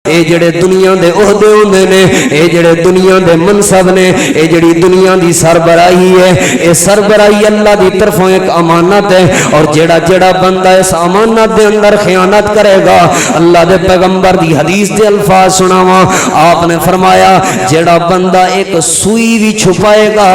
اے جڑے دنیا دے عہدے ہوندے نے اے جڑے دنیا دے منصب نے اے جڑی دنیا دی سربراہی ہے اے سربراہی اللہ دی طرفوں ایک امانت ہے اور جڑا جڑا بندہ اس امانت دے اندر خیانت کرے گا اللہ دے پیغمبر دی حدیث دے الفاظ سناواں آپ نے فرمایا جڑا بندہ ایک سوئی بھی چھپائے گا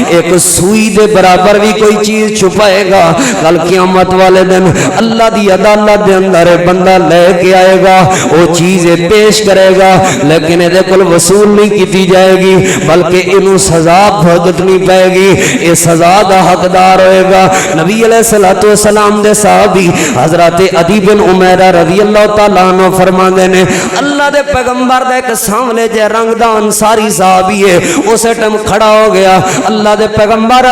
ایک سوئی دے برابر بھی کوئی چیز چھپائے گا کل قیامت والے دن اللہ دی عدالت دے اندر بندہ لے کے آئے گا وہ چیزیں پیش کرے گا لیکن یہ کل وصول نہیں کیتی جائے گی بلکہ انہوں سزا بھگتنی پائے گی یہ سزا دا حقدار ہوئے گا نبی علیہ السلام دے صحابی حضرت عدی بن عمیرہ رضی اللہ تعالیٰ عنہ فرماندے نے اللہ دے پیغمبر دے ایک سامنے جے رنگ دا انصاری صحابی ہے اسے ٹم کھڑا ہو گیا اللہ دے پیغمبر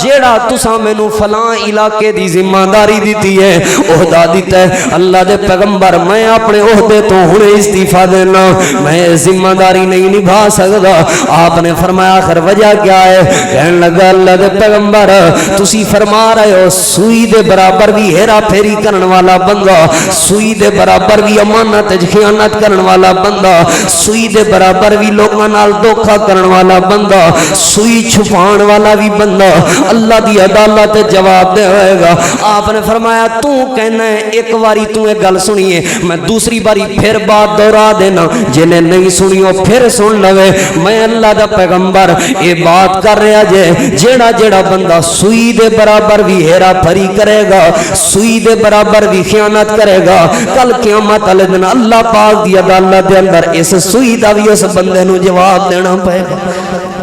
جیڑا تساں مینوں فلاں علاقے دی ذمہ داری دیتی ہے عہدہ دیتا ہے اللہ دے پیغمبر میں اپنے عہدے تو ہنے استعفیٰ دینا میں ذمہ داری نہیں نبھا سکتا آپ نے فرمایا آخر وجہ کیا ہے کہنے لگا اللہ دے پیغمبر تسی فرما رہے ہو سوئی دے برابر بھی ہیرا پھیری کرن والا بندہ سوئی دے برابر بھی امانت خیانت کرن والا بندہ سوئی دے برابر بھی لوگاں نال دھوکا کرن والا بندہ سوئی چھپان والا بھی بندہ اللہ دی عدالت جواب دے ہوئے گا آپ نے فرمایا تو کہنا ہے ایک باری تو ایک گل سنیے میں دوسری باری پھر بات دورا دینا جنہیں نہیں سنیو پھر سن لوے میں اللہ دا پیغمبر یہ بات کر رہا جے جیڑا جیڑا بندہ سوئی دے برابر بھی ہیرا پھری کرے گا سوئی دے برابر بھی خیانت کرے گا کل قیامت والے دن اللہ پاک دی عدالت دے اندر اس سوئی دا بھی اس بندے نو جواب دینا پائے گا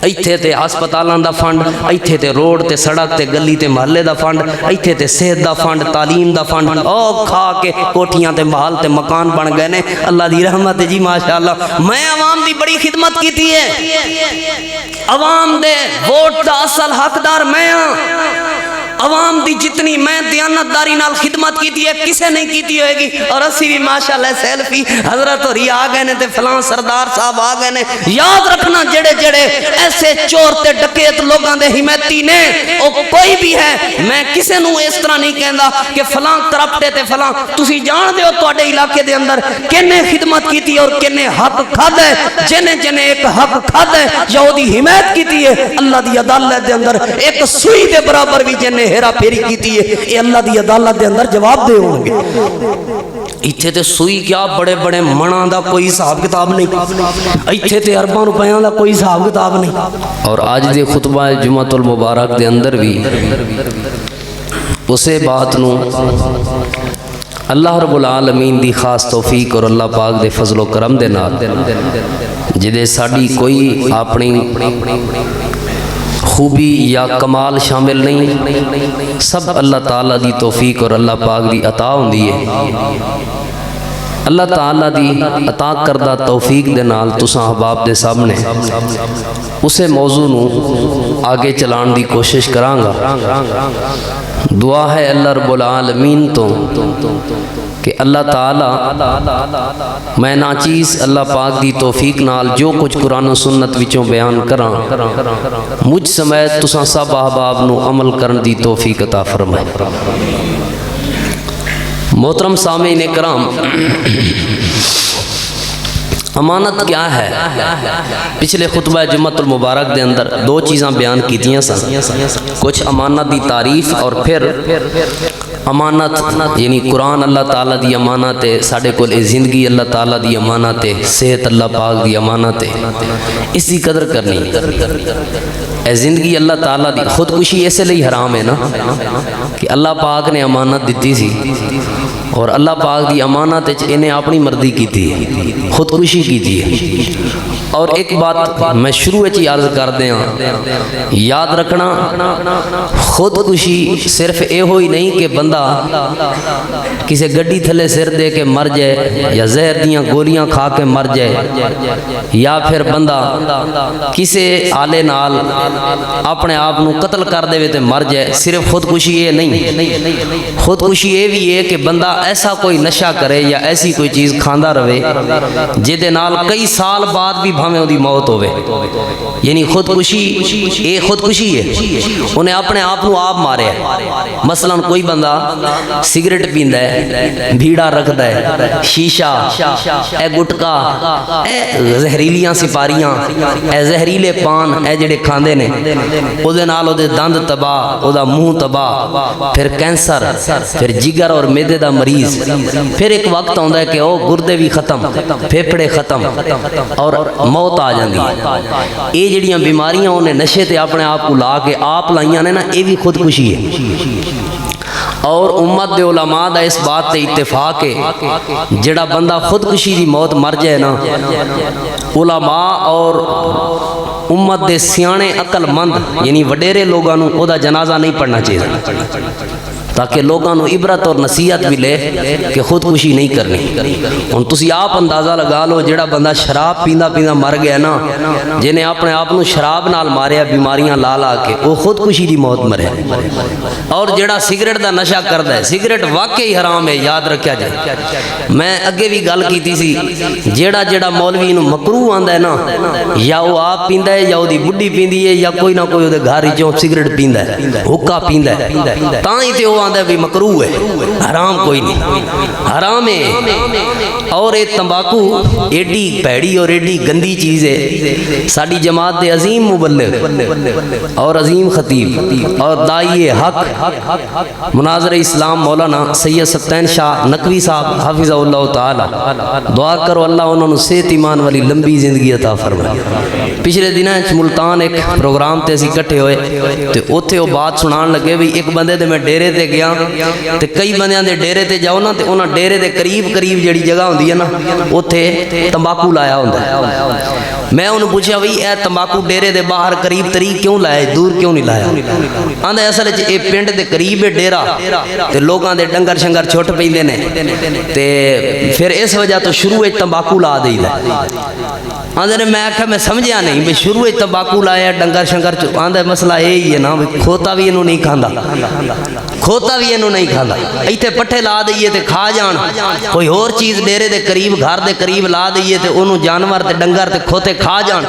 ایتھے تے ہسپتالاں دا فنڈ ایتھے تے روڈ تے سڑک تے گلی تے محلے دا فنڈ ایتھے تے صحت دا فنڈ تعلیم دا فنڈ او کھا کے کوٹھیاں تے محل تے مکان بن گئے نے اللہ دی رحمت جی ماشاءاللہ میں عوام دی بڑی خدمت کیتی ہے عوام دے ووٹ دا اصل حقدار میں ہاں عوام دی جتنی میں دیانتداری نال خدمت کیتی ہے کسے نہیں کیتی ہوئے گی اور اسی بھی ماشاءاللہ سیلفی حضرت اور یہ آگئے نے تے فلان سردار صاحب آگئے نے یاد رکھنا جڑے جڑے ایسے چور تے ڈکیت لوگاں دے حمایتی نے او کوئی بھی ہے میں کسے نو اس طرح نہیں کہندا کہ فلان کرپٹے تے فلان تسی جان دے ہو تواڈے علاقے دے اندر کنے خدمت کیتی اور کنے حق کھادا ہے جنے جنے ایک حق کھادا ہے یا او دی حمایت کیتی ہے اللہ دی عدالت دے اندر ایک سوئی دے برابر بھی جنے ہیرا پھیری کیتی ہے اے اللہ دی عدالت دے اندر جواب دے ہوں گے ایتھے تے سوئی کیا بڑے بڑے مناں دا کوئی حساب کتاب نہیں ایتھے تے ارباں روپیاں دا کوئی حساب کتاب نہیں اور آج دے خطبہ جمعۃ المبارک دے اندر بھی اسے بات نو اللہ رب العالمین دی خاص توفیق اور اللہ پاک دے فضل و کرم دے نال جدے ساڈی کوئی اپنی خوبی یا کمال شامل نہیں سب اللہ تعالیٰ دی توفیق اور اللہ پاک دی عطا ہوندی ہے اللہ تعالیٰ دی عطا کردہ توفیق دے نال تساں احباب دے سامنے اسے موضوع نو آگے چلان دی کوشش کرانگا دعا ہے اللہ رب العالمین تو کہ اللہ تعالیٰ میں ناچیز اللہ پاک دی توفیق نال جو کچھ قرآن و سنت وچوں بیان کراں مجھ سمیت تساں سب احباب نو عمل کرن دی توفیق عطا فرمائے محترم سامعین کرام امانت کیا ہے پچھلے خطبہ جمعۃ المبارک دے اندر دو چیزاں بیان کیتیاں سن کچھ امانت دی تعریف اور پھر امانت یعنی قرآن اللہ تعالیٰ دی امانت ہے ساڑھے کول زندگی اللہ تعالیٰ دی امانت ہے صحت اللہ پاک دی امانت ہے اس دی قدر کرنی اے زندگی اللہ تعالیٰ دی خودکشی ایسے لئی حرام ہے نا کہ اللہ پاک نے امانت دیتی سی اور اللہ پاک دی امانت انہیں اپنی مرضی کی تھی خودکشی کی تھی اور ایک بات میں شروع چی عرض کر دیا یاد رکھنا خودکشی صرف اے ہوئی نہیں کہ بندہ کسی گڈی تھلے سر دے کے مر جائے یا زہر دیاں گولیاں کھا کے مر جائے یا پھر بندہ کسی آلے نال اپنے آپ نو قتل کر دے تے مر جائے صرف خودکشی اے نہیں خودکشی اے بھی ہے کہ بندہ ایسا کوئی نشہ کرے یا ایسی کوئی چیز کھاندا رہے جہدے نال کئی سال بعد بھی بھاویں اودی موت ہوے، یعنی خودکشی، یہ خودکشی ہے، انہیں اپنے آپ کو آپ مارے۔ مثلا کوئی بندہ سگریٹ پیندا ہے، بھیڑا رکھدا ہے، شیشہ، اے گٹکا، اے زہریلیاں سپاریاں، اے زہریلے پان، اے جڑے کھاندے نے، او دے نال او دے دند تباہ، او دا منہ تباہ، پھر کینسر، پھر جگر اور میدے دا مریض، پھر ایک وقت آندا ہے کہ او گردے بھی ختم، پھیپھڑے ختم اور موت آ جاندی ہے۔ یہ جڑیاں بیماریاں انہیں نشے تے اپنے آپ کو لا کے آپ لائیاں نے نا، یہ بھی خودکشی ہے۔ اور امت دے علماء دا اس بات تے اتفاق ہے جڑا بندہ خودکشی دی موت مر جائے نا، علماء اور امت دے سیانے عقل مند یعنی وڈیرے لوگاں نو او دا جنازہ نہیں پڑھنا چاہیے، تاکہ لوگاں نو عبرت اور نصیحت بھی لے کہ خودکشی نہیں کرنی۔ ہن تسی آپ اندازہ لگا لو جڑا بندہ شراب پیندا پیندا مر گیا نا، جنہیں اپنے آپ نو شراب نال ماریا بیماریاں لا لا کے، وہ خودکشی دی موت مرے۔ اور جڑا سگریٹ دا نشہ کردا ہے، سگریٹ واقعی حرام ہے، یاد رکھیا جائے۔ میں اگے بھی گل کیتی سی، جڑا مولوی نو مکروہ آندا ہے نا، یا وہ آپ پیندا ہے یا وہ دی بڈھی پیندی ہے یا کوئی نہ کوئی وہ دے گھر وچوں سگریٹ پیندا ہے، حکا پیندا ہے، تاں ہی تے وہ آندا ہے بھی مکروہ ہے، حرام کوئی نہیں، حرام ہے۔ اور یہ تمباکو ایڈی پیڑی اور ایڈی گندی چیز ہے۔ ساڈی جماعت دے عظیم مبلغ اور عظیم خطیب اور داعی حق مناظر اسلام مولانا سید سبطین شاہ نقوی صاحب حافظہ اللہ تعالی، دعا کرو اللہ انہوں نے صحت ایمان والی لمبی زندگی عطا فرمائے۔ پچھلے دنوں ملتان ایک پروگرام تے اسی کٹھے ہوئے تے اوتھے وہ بات سنان لگے بھی ایک بندے دے میں ڈیرے تے گیا تے کئی بندیاں دے ڈیرے تے جاؤ نا تے انہاں ڈیرے دے قریب جڑی جگہ ہوندی ہے نا اوتھے تمباکو لایا ہوندا ہے۔ میں انہوں پوچھا بھئی اے تمباکو ڈیرے دے باہر قریب تریق کیوں لائے، دور کیوں نہیں لایا؟ آندھا اصل اے پنڈ دے قریب ڈیرا تے لوگاں دے ڈنگر شنگر چھوٹ پیندے نے تے پھر اس وجہ تو شروع تمباکو لا دئی دا۔ آندھے نے میں آکھا میں سمجھیا نہیں بھی شروع تمباکو لایا ڈنگر شنگر، آندھے مسئلہ یہی ہے نا کھوتا بھی انہوں نہیں کھاندا، کھوتا بھی انہوں نہیں کھاندا، ایتھے پٹھے لا دئیے تے کھا جان، کوئی اور چیز ڈیرے دے قریب گھر دے قریب لا دئیے تے انہوں جانور تے ڈنگر تے کھوتے کھا جان۔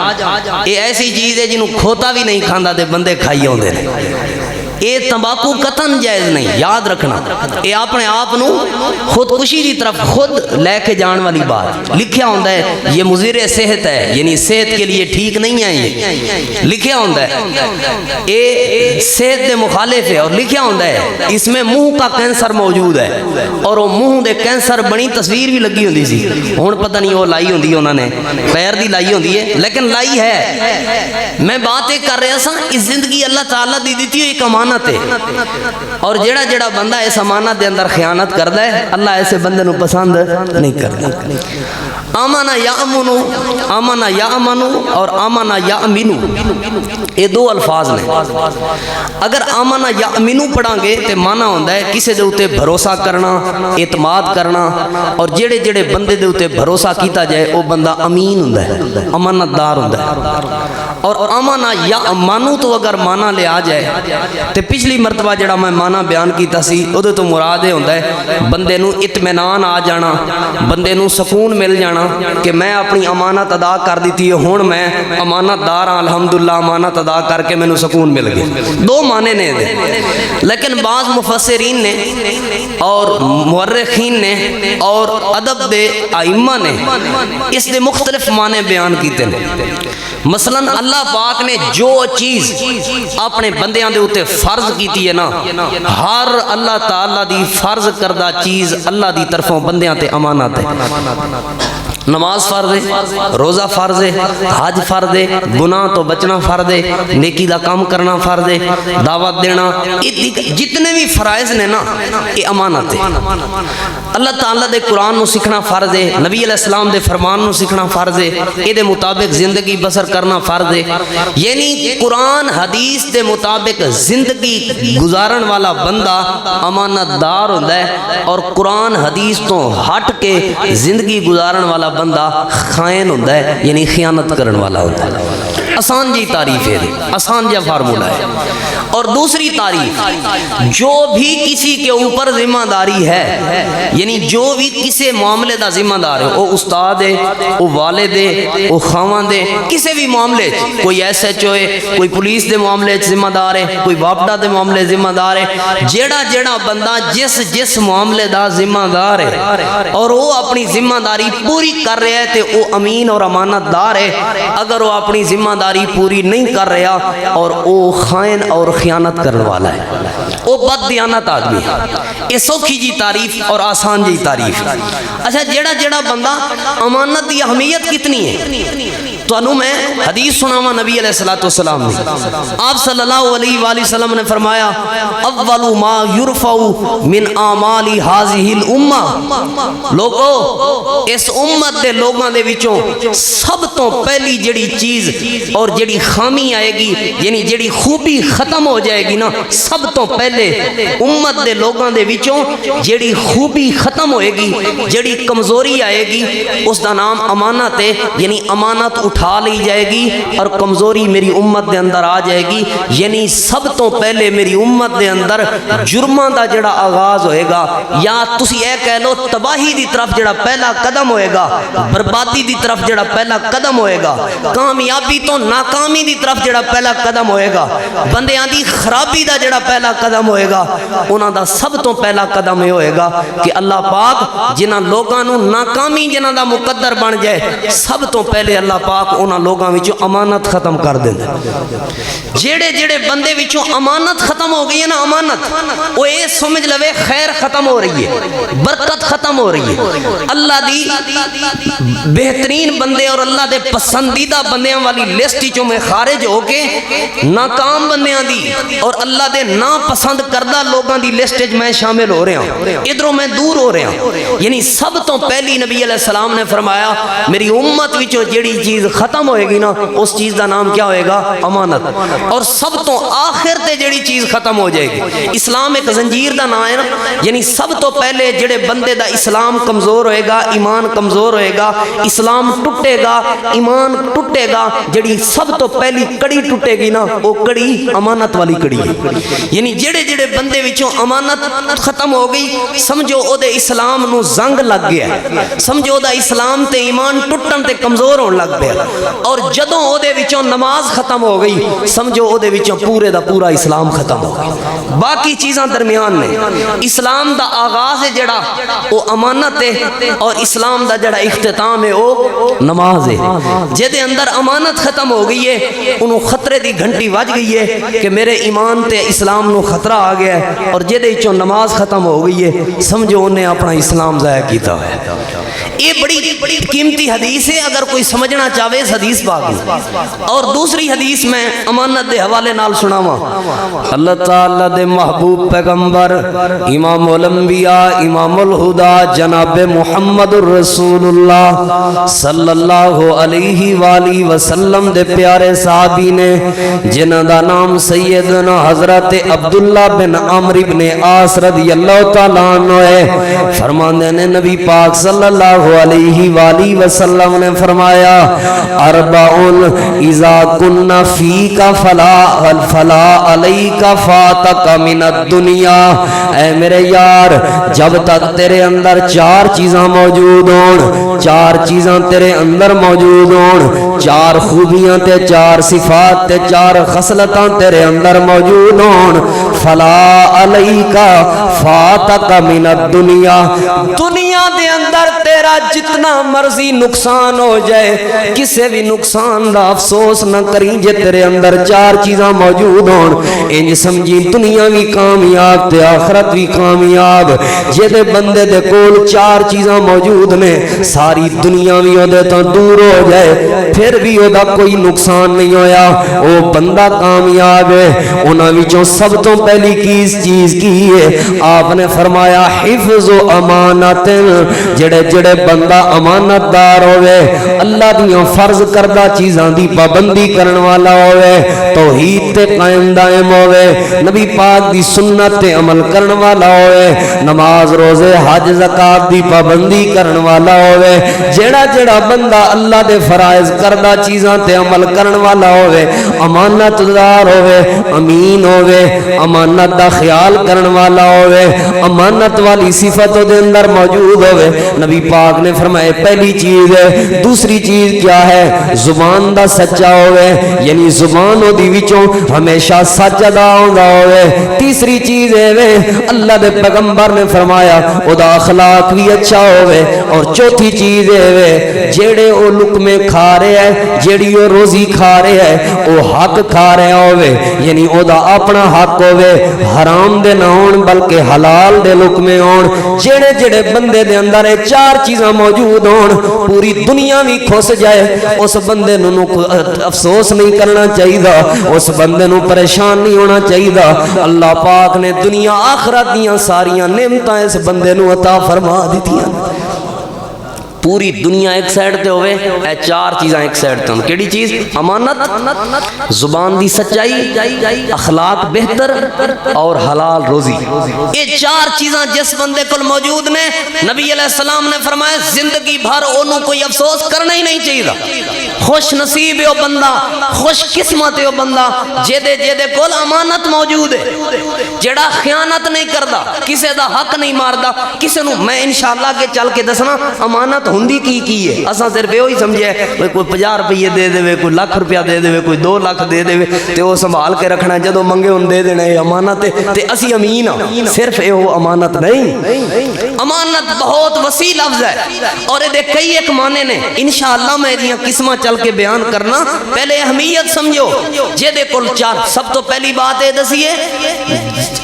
یہ ایسی چیز ہے جنہوں کھوتا بھی نہیں کھاندا تے بندے کھائی ہوندے نے۔ یہ تمباکو قطن جائز نہیں، یاد رکھنا، یہ اپنے آپ نو خودکشی دی طرف خود لے کے جان والی بات۔ لکھیا ہوندہ ہے یہ مضر صحت ہے، یعنی صحت کے لیے ٹھیک نہیں ہے، یہ لکھیا ہوندہ ہے یہ صحت دے مخالف ہے، اور لکھیا ہوندہ ہے اس میں منہ کا کینسر موجود ہے، اور وہ منہ دے کینسر بنی تصویر بھی لگی ہوندی سی، ہون پتہ نہیں وہ لائی ہوندی انہوں نے پیر دی لائی ہوندی ہے، لیکن لائی ہے۔ میں باتیں کر رہا سا اس زندگی اللہ تعالیٰ دی دیتی ہے ایک امانت ہے، اور جڑا بندہ اس امانت دے اندر خیانت کردا ہے اللہ ایسے بندے نو پسند نہیں کردا۔ آمنا یامنو اور آمنا یامنو یہ دو الفاظ نے۔ اگر آمنا یامنو پڑھاں گے تے معنی ہوندا ہے کسی دے اوتے بھروسہ کرنا، اعتماد کرنا، اور جڑے بندے دے اوتے بھروسہ کیتا جائے وہ بندہ امین ہوندا ہے، امانت دار ہوندا ہے۔ اور آمنا یامنو تو اگر معنی لے آ جائے تے پچھلی مرتبہ جڑا میں معنی بیان کیتا سی اودے تو مراد ہوندا ہے بندے نو اطمینان آ جانا، بندے نو سکون مل جانا کہ میں اپنی امانت ادا کر دیتی ہے، ہن میں امانت دار ہاں، الحمدللہ امانت ادا کر کے مینوں سکون مل گیا۔ دو معنی نے دے، لیکن بعض مفسرین نے اور مورخین نے اور ادب دے ائمہ نے اس دے مختلف معنی بیان کیتے ہیں۔ مثلا اللہ پاک نے جو چیز اپنے بندیاں دے اوتے فرض کیتی ہے نا، ہر اللہ تعالیٰ دی فرض کردہ چیز اللہ دی طرفوں بندیاں تے امانت ہے۔ نماز فرض ہے، روزہ فرض ہے، حج فرض ہے، گناہ تو بچنا فرض ہے، نیکی دا کام کرنا فرض ہے، دعوت دینا، جتنے بھی فرائض نے نا یہ امانت ہے۔ اللہ تعالیٰ دے قرآن نو سکھنا فرض ہے، نبی علیہ السلام دے فرمان نو سکھنا فرض ہے، یہ دے مطابق زندگی بسر کرنا فرض ہے۔ یعنی قرآن حدیث دے مطابق زندگی گزارن والا بندہ امانت دار ہوتا ہے، اور قرآن حدیث تو ہٹ کے زندگی گزارن والا بندہ خائن ہوتا ہے، یعنی خیانت کرن والا ہوتا ہے۔ آسان جی تعریف ہے، آسان جا فارمولہ ہے۔ اور دوسری تعریف، جو بھی کسی کے اوپر ذمہ داری ہے، یعنی جو بھی کسی معاملے دا ذمہ دار ہے، وہ استاد ہے، وہ والد ہے، وہ خاوند ہے، کسی بھی معاملے، کوئی ایس ایچ او ہے، کوئی پولیس دے معاملے ذمہ دار ہے، کوئی وابڈا دے معاملے ذمہ دار ہے، جیڑا بندہ جس معاملے دا ذمہ دار ہے اور وہ اپنی ذمہ داری پوری کر رہا ہے تے وہ امین اور امانت دار ہے۔ اگر وہ اپنی ذمہ داری پوری نہیں کر رہا اور وہ خائن اور خیانت کرنے والا ہے، وہ بد دیانت آدمی ہے۔ یہ سوکھی جی تعریف اور آسان جی تعریف۔ اچھا، جیڑا بندہ امانت دی اہمیت کتنی ہے، تو انہوں میں حدیث سناوا نبی علیہ الصلوۃ والسلام نے، آپ صلی اللہ علیہ وآلہ وسلم نے فرمایا، اول ما یرفع من اعمال هذه الامہ، لوگو اس امت دے لوگاں دے وچوں سب تو پہلی جڑی چیز اور جڑی خامی آئے گی، یعنی جڑی خوبی ختم ہو جائے گی نا، سب تو پہلے امت دے لوگاں دے وچوں جڑی خوبی ختم ہوئے گی، جڑی کمزوری آئے گی، اس دا نام امانت ہے، یعنی امانت اٹھا لی جائے گی اور کمزوری میری امت دے اندر آ جائے گی۔ یعنی سب تو پہلے میری امت دے اندر جرماں دا جڑا آغاز ہوئے گا، یا تسی اے کہہ لو تباہی دی طرف جڑا پہلا قدم ہوئے گا، بربادی دی طرف جڑا پہلا قدم ہوئے گا، کامیابی تو ناکامی دی طرف جڑا پہلا قدم ہوئے گا، بندیاں دی خرابی دا جڑا پہلا قدم ہوئے گا، انہاں دا سب تو پہلا قدم یہ ہوئے گا کہ اللہ پاک جنہاں لوگاں نو ناکامی جنہاں دا مقدر بن جائے، سب تو پہلے اللہ پاک انہاں لوگاں وچوں امانت ختم کر دیں۔ جڑے بندے وچوں امانت ختم ہو گئی ہے نا، امانت وہ یہ سمجھ لوے خیر ختم ہو رہی ہے، برکت ختم ہو رہی ہے۔ اللہ دی بہترین بندے اور اللہ دے پسندیدہ بندیاں والی لسٹ چوں میں خارج ہو کے ناکام بندیاں دی اور اللہ دے ناپسند کردہ لوگاں دی لسٹ میں شامل ہو رہے ہیں، ادھروں میں دور ہو رہے ہیں۔ یعنی سب تو پہلی نبی علیہ السلام نے فرمایا، میری امت وچوں جڑی چیز ختم ہوئے گی نا، اس چیز دا نام کیا ہوئے گا؟ امانت۔ اور سب تو آخر تے جڑی چیز ختم ہو جائے گی، اسلام ایک زنجیر دا نام ہے نا، یعنی سب تو پہلے جڑے بندے دا اسلام کمزور ہوئے گا، ایمان کمزور ہوئے گا، اسلام ٹوٹے گا، ایمان ٹوٹے گا، جڑی سب تو پہلی کڑی ٹوٹے گی نا، وہ کڑی امانت والی کڑی ہے۔ یعنی جڑے بندے وچوں امانت ختم ہو گئی، سمجھو او دے اسلام نو زنگ لگ گیا ہے، سمجھو دا اسلام تے ایمان ٹوٹن تے کمزور ہون لگ پیا، اور جدوں او دے وچوں نماز ختم ہو گئی، سمجھو او دے وچوں پورے دا پورا اسلام ختم ہو گیا۔ باقی چیزاں درمیان نے، اسلام دا آغاز ہے جڑا وہ امانت ہے، اور اسلام دا جڑا اختتام ہے وہ نماز ہے۔ جدے اندر امانت ختم ہو گئی ہے، انہوں خطرے دی گھنٹی وج گئی ہے کہ میرے ایمان تے اسلام نو خطرہ آ گیا ہے، اور جدے وچوں نماز ختم ہو گئی ہے، سمجھو انہیں اپنا اسلام ضائع کیتا ہے۔ یہ بڑی قیمتی حدیث ہے اگر کوئی سمجھنا چاہے اس حدیث پاک میں۔ اور دوسری حدیث میں امانت دے حوالے نال سناواں، اللہ تعالیٰ دے محبوب پیغمبر امام الانبیاء امام الہدا جناب محمد الرسول اللہ صلی اللہ علیہ وآلہ وسلم دے پیارے صحابی نے، جنہ دا نام سیدنا حضرت عبداللہ بن عمرو بن عاص رضی اللہ تعالیٰ عنہ ہے، فرماندے نے نبی پاک صلی اللہ علیہ وآلہ وسلم نے فرمایا، اربعون اذا کننا فیک فلا علیک فاتک من الدنیا، اے میرے یار جب تک تیرے اندر چار چیزاں موجود ہون، چار چیزاں تیرے اندر موجود ہون، چار خوبیاں تے چار صفات تے چار خصلتاں تیرے اندر موجود ہون، فلا علیک فاتک من الدنیا، دنیا دے اندر تیرا جتنا مرضی نقصان ہو جائے، کسے بھی نقصان دا افسوس نہ کری، جے تیرے اندر چار چیزاں موجود ہون، انج سمجھی دنیا بھی کامیاب تے آخرت بھی کامیاب۔ جے دے بندے دے کول چار چیزاں موجود نے، ساری دنیا بھی او دے تو دور ہو جائے، پھر بھی او دا کوئی نقصان نہیں ہویا، او بندہ کامیاب ہے۔ انہاں وچوں سب تو پہلی چیز کی ہے؟ آپ نے فرمایا حفظ و امانت، جڑے جڑے بندہ امانت دار ہوئے، اللہ دیاں فرض کردہ چیزاں دی پابندی کرن والا ہوئے، توحید تے قائم دائم ہوئے، نبی پاک دی سنت تے عمل کرن والا ہوئے، نماز روزے حج زکات دی پابندی کرن والا ہوئے، جڑا جڑا بندہ اللہ دے فرائض کردہ چیزاں تے عمل کرن والا ہوئے، امانت دار ہوئے، امین ہوئے، امانت دا خیال کرن والا ہوئے، امانت والی صفت دے اندر موجود ہوئے، نبی پاک نے فرمایا پہلی چیز ہے۔ دوسری چیز کیا ہے؟ زبان دا سچا ہوئے، یعنی زبان دی وچوں ہمیشہ سچ ادا ہوندا ہوئے۔ تیسری چیز ہے اللہ دے پیغمبر نے فرمایا او دا اخلاق بھی اچھا ہوئے، اور چوتھی چیز ہے جیڑے او لقمے کھا رہے ہیں، جیڑی او روزی کھا رہے ہیں او حق کھا رہے ہوئے، یعنی او دا اپنا حق ہوئے، حرام دے نہ ہون بلکہ حلال دے لقمے ہون۔ جیڑے جیڑے بندے دے اندر چار چیزاں موجود ہون، پوری دنیا بھی کھس جائے، اس بندے نو افسوس نہیں کرنا چاہیے، اس بندے نو پریشان نہیں ہونا چاہیے۔ اللہ پاک نے دنیا آخرت دیاں ساریاں نعمتاں اس بندے نو عطا فرما دیتیاں۔ پوری دنیا ایک سائڈ تے ہوئے، اے چار چیزاں ایک سائڈ تے ہوں۔ کیڑی چیز؟ امانت، زبان دی سچائی، اخلاق بہتر اور حلال روزی۔ یہ چار چیزاں جس بندے کو موجود نے، نبی علیہ السلام نے فرمایا زندگی بھر انہوں کوئی افسوس کرنا ہی نہیں چاہیے۔ خوش نصیب ہے وہ بندہ، خوش قسمت ہے وہ بندہ جیدے کول امانت موجود ہے، جڑا خیانت نہیں کردا، کسے دا حق نہیں ماردا، کسے نو میں انشاءاللہ کے چل کے دسنا امانت ہندی کی ہے۔ اساں صرف یہ سمجھے کوئی 50 روپے دے دے، کوئی لاکھ روپیہ دے دے، کوئی 2 لاکھ دے دے تے وہ سنبھال کے رکھنا، جدوں منگے ہن دے دینا، یہ امانت ہے تے اسی امین ہاں۔ صرف یہ امانت نہیں، امانت بہت وسیع لفظ ہے اور یہ کئی ایک معنی نے۔ انشاءاللہ میں دیاں قسمہ چل کے بیان کرنا، پہلے اہمیت سمجھو جدے کل چار۔ سب تو پہلی بات ہے دسیے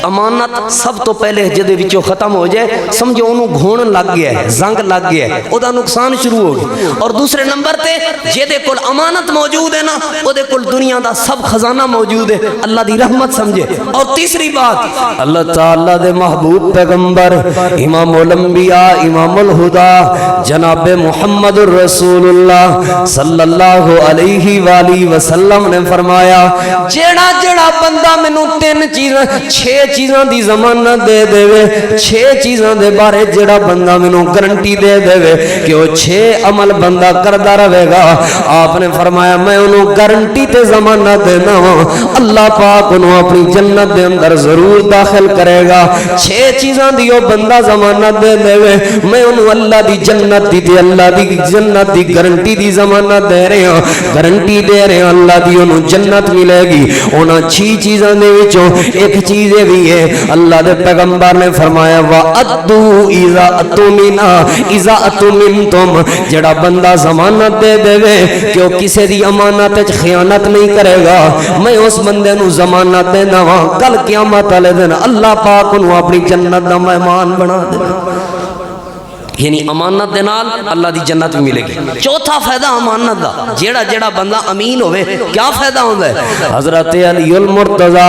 امانت سب تو پہلے جدے وچوں ختم ہو جائے، سمجھو انہوں گھون لگ گیا ہے، زنگ لگ گیا ہے، او دا نقصان شروع ہو گیا۔ اور دوسرے نمبر تے جدے کل امانت موجود ہے نا، او دے کل دنیا دا سب خزانہ موجود ہے، اللہ دی رحمت سمجھے۔ اور تیسری بات، اللہ تعالیٰ دے محبوب پیغمبر امام الانبیاء امام الہدا جناب محمد الرسول اللہ صلی اللہ علیہ وآلہ وسلم نے فرمایا جیڑا جیڑا بندہ مینوں 6 چیزاں دی ضمانت دے دے، 6 چیزاں دے بارے جیڑا بندہ مینوں گارنٹی دے دے کہ وہ 6 عمل بندہ کردا رہے گا، آپ نے فرمایا میں انہوں گارنٹی تے ضمانت دینا ہوں، اللہ پاک انہوں اپنی جنت دے اندر ضرور داخل کرے گا۔ 6 چیزاں دی وہ بندہ ضمانت دے دے، میں انہوں اللہ دی جنت دی تے اللہ دی جنت دی گارنٹی دی ضمانت دے رہے ہیں، گارنٹی دے رہے ہیں اللہ دی انہوں جنت ملے گی۔ انہاں 6 چیزاں دے وچوں ایک چیز یہ بھی ہے، اللہ دے پیغمبر نے فرمایا وَأَدُّوا إِذَا أَتُمِنَا إِذَا أَتُمِنْتُمْ، جڑا بندہ ضمانت دے دے کہ وہ کسی دی امانت خیانت نہیں کرے گا، میں اس بندے نو ضمانت دینا ہاں کل قیامت والے دن اللہ پاک انہوں اپنی جنت دا مہمان بنا دے، یعنی امانت دے نال اللہ دی جنت بھی ملے گی۔ چوتھا فائدہ امانت دا، جیڑا جیڑا بندہ امین ہوئے کیا فائدہ ہوتا ہے؟ حضرت علی المرتضی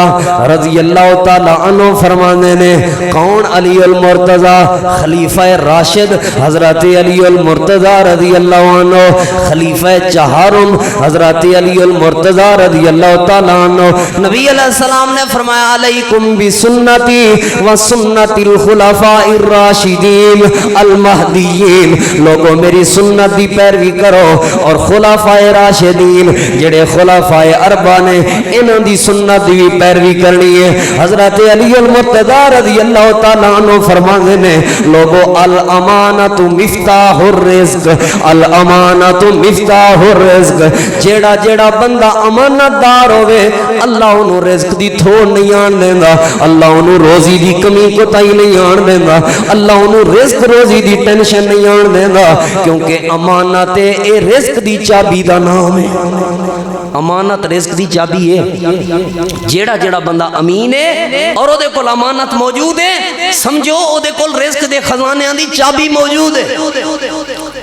رضی اللہ تعالی عنہ فرمانے نے، کون علی المرتضی؟ خلیفہ راشد حضرت علی المرتضی رضی اللہ عنہ، خلیفہ چہارم حضرت علی المرتضی رضی اللہ تعالی عنہ۔ نبی علیہ السلام نے فرمایا علیکم بسنتی و سنت الخلفاء الراشدین المہدیین، لوگوں میری سنت دی پیروی کرو اور خلفاء راشدین جڑے خلفاء اربع نے انہاں دی سنت دی پیروی کرنی ہے۔ حضرت علی المرتضی رضی اللہ تعالی عنہ فرماتے ہیں لوگوں الامانۃ مفتاح الرزق، الامانۃ مفتاح الرزق، جیڑا جیڑا بندہ امانت دار ہوئے اللہ انہوں رزق دی تھوڑ نہیں آن دیندا، اللہ انہوں روزی دی کمی کوتاہی نہیں آن دیندا، اللہ انہوں رزق روزی دی ٹینشن نہیں آن دینا، کیونکہ امانت اے رزق دی چابی دا نام ہے۔ امانت رزق دی چابی ہے، جیڑا جیڑا بندہ امین ہے اور او دے کول امانت موجود ہے، سمجھو او دے کول رزق دے خزانے دی چابی موجود ہے۔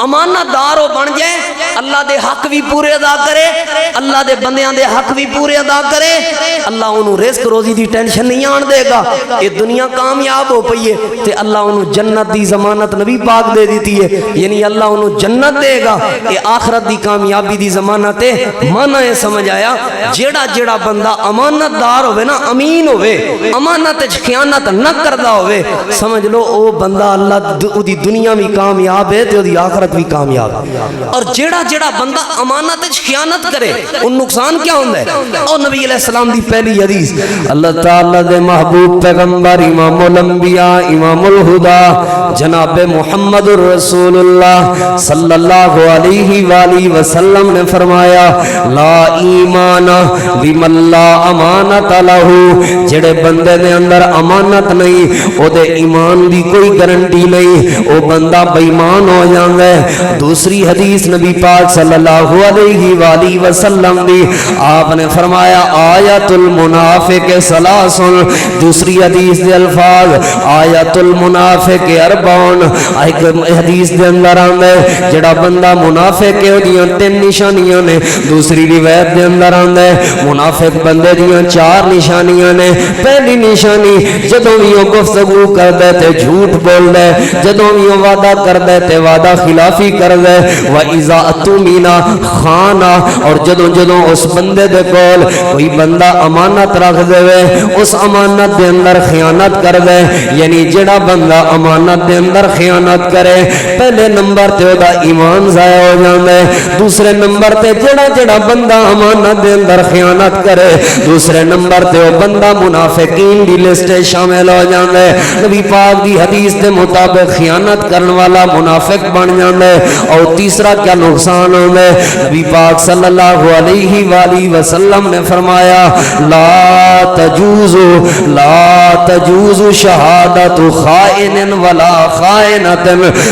امانت دار ہو بن جائے اللہ دے حق بھی پورے ادا کرے، اللہ دے بندیاں دے حق بھی پورے ادا کرے، اللہ انہوں رزق روزی دی ٹینشن نہیں آن دے گا، یہ دنیا کامیاب ہو پئی ہے تے اللہ انہوں جنت دی ضمانت نبی پاک دے دیتی ہے، یعنی اللہ انہوں جنت دے گا، یہ آخرت دی کامیابی دی ضمانت ہے۔ معنی سمجھ آیا؟ جیڑا بندہ امانت دار ہوئے نا، امین ہوئے، امانت خیانت نہ کردہ ہوئے، سمجھ لو او بندہ اللہ دی دنیا بھی کامیاب ہے تے دی آخرت بھی کامیاب ہے۔ اور جیڑا بندہ امانت خیانت کرے ان نقصان کیا ہوندہ ہے؟ اور نبی علیہ السلام دی پہلی حدیث، اللہ تعالیٰ دے محبوب پیغمبر امام الانبیاء امام الہدا جناب محمد الرسول اللہ صلی اللہ علیہ وآلہ وسلم نے فرمایا لا ایمان بمن لا امانت لہو، جڑے بندے دے اندر امانت نہیں او دے ایمان دی کوئی گارنٹی نہیں، او بندہ بے ایمان ہو جاندا ہے۔ دوسری حدیث نبی پاک صلی اللہ علیہ وآلہ وسلم دی، آپ نے فرمایا آیت المنافق ثلاث، دوسری حدیث دے الفاظ آیت المنافق اربعون، ایک حدیث دے اندر آندے جڑا بندہ منافق ہے دیاں 3 نشانیاں نے، دوسری روایت دے اندر آندے منافق بندے دیاں 4 نشانیاں نے۔ پہلی نشانی جدوں بھی وہ گفتگو کردے تے جھوٹ بول دے، جدوں بھی وہ وعدہ کردے تے وعدہ خلافی کردے، وَإِذَا اؤْتُمِنَ خَانَ، اور جدوں اس بندے دے کول کوئی بندہ امانت رکھ دے اس امانت دے اندر خیانت کر دے، یعنی جڑا بندہ امانت دے اندر خیانت کرے پہلے نمبر تے دا ایمان ضائع ہو جاندے، دوسرے نمبر تے جڑا بندہ امانت دے اندر خیانت کرے دوسرے نمبر تے وہ بندہ منافقین دی لسٹ شامل ہو جاندے۔ نبی پاک دی حدیث دے مطابق خیانت کرن والا منافق بن جاندے۔ اور تیسرا کیا نقصان ہوندے؟ نبی پاک صلی اللہ علیہ وآلہ وسلم نے فرمایا لا تجوز شہادت خائن ولا خائنت،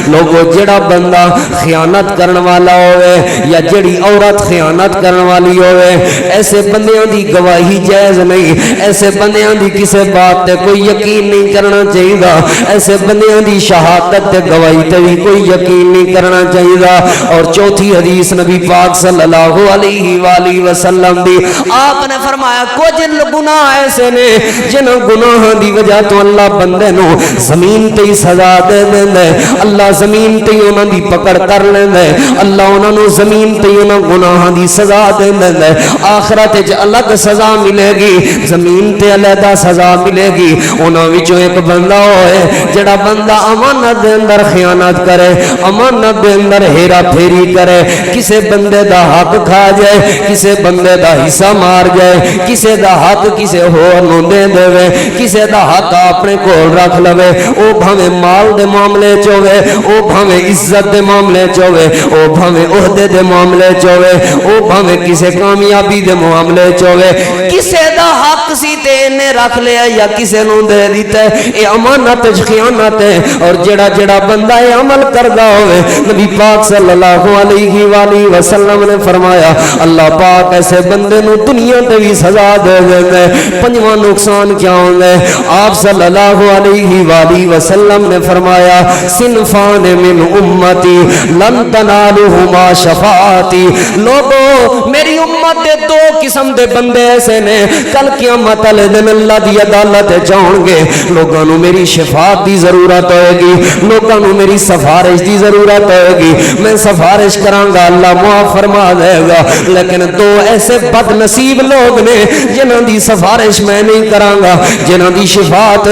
لوگو جڑا بندہ خیانت کرن والا ہوئے یا جڑی عورت خیانت کرن والی ہوئے، ایسے بندیاں دی گواہی جائز نہیں، ایسے بندیاں دی کسے بات تے کوئی یقین نہیں کرنا چاہیے گا، ایسے بندیاں دی شہادت تے گواہی تے بھی کوئی یقین نہیں کرنا چاہیے گا۔ اور چوتھی حدیث نبی پاک صلی اللہ علیہ وآلہ وسلم دی، آپ نے فرمایا کچھ گناہ ایسے نے جنہاں گناہ دی وجہ تو اللہ بندے نو زمین تے ہی سزا دے دے، اللہ زمین تے ہی انہاں دی پکڑ کر لے دے، اللہ انہاں نو زمین تے ہی انہاں گناہاں دی سزا دے دے، آخرت وچ الگ سزا ملے گی، زمین تے علیحدہ سزا ملے گی۔ انہاں وچوں ایک بندہ ہوئے جڑا بندہ امانت دے اندر خیانت کرے، امانت دے اندر ہیرا پھیری کرے، کسے بندے دا حق کھا جائے، کسے بندے دا حصہ مار جائے، کسے دا حق کسے ہور نوں دے دے، کسے دا حق اپنے کول رکھ لوے، او بھاویں مال دے معاملے چ ہوے، او بھاویں عزت دے معاملے چ ہوے، او بھاویں عہدے دے معاملے چ ہوے، او بھاویں کسے کامیابی دے معاملے چ ہوے، کسے دا حق سی تے نے رکھ لیا یا کسے نوں دے دیتا ہے، اے امانت خیانت ہے۔ اور جڑا بندہ اے عمل کردا ہوے، نبی پاک صلی اللہ علیہ وآلہ وسلم نے فرمایا اللہ پاک ایسے بندے نو دنیا تے بھی سزا دے دے۔ پنجواں نقصان کیا ہوندا ہے؟ آپ صلی اللہ علیہ وآلہ وسلم نے فرمایا صنفان من امتی لن تنالہما شفاعتی، لوگو میری امت دے 2 قسم دے بندے ایسے نے کل قیامت والے دن اللہ دی عدالت جاؤں گے، لوگاں نو میری شفاعت دی ضرورت ہوئے گی، لوگاں نو میری سفارش دی ضرورت ہوئے گی، میں سفارش کراں گا اللہ معاف فرما دے گا، لیکن 2 ایسے بد نصیب لوگ نے جنہاں دی سفارش میں نہیں کراں گا، جنہاں دی شفاعت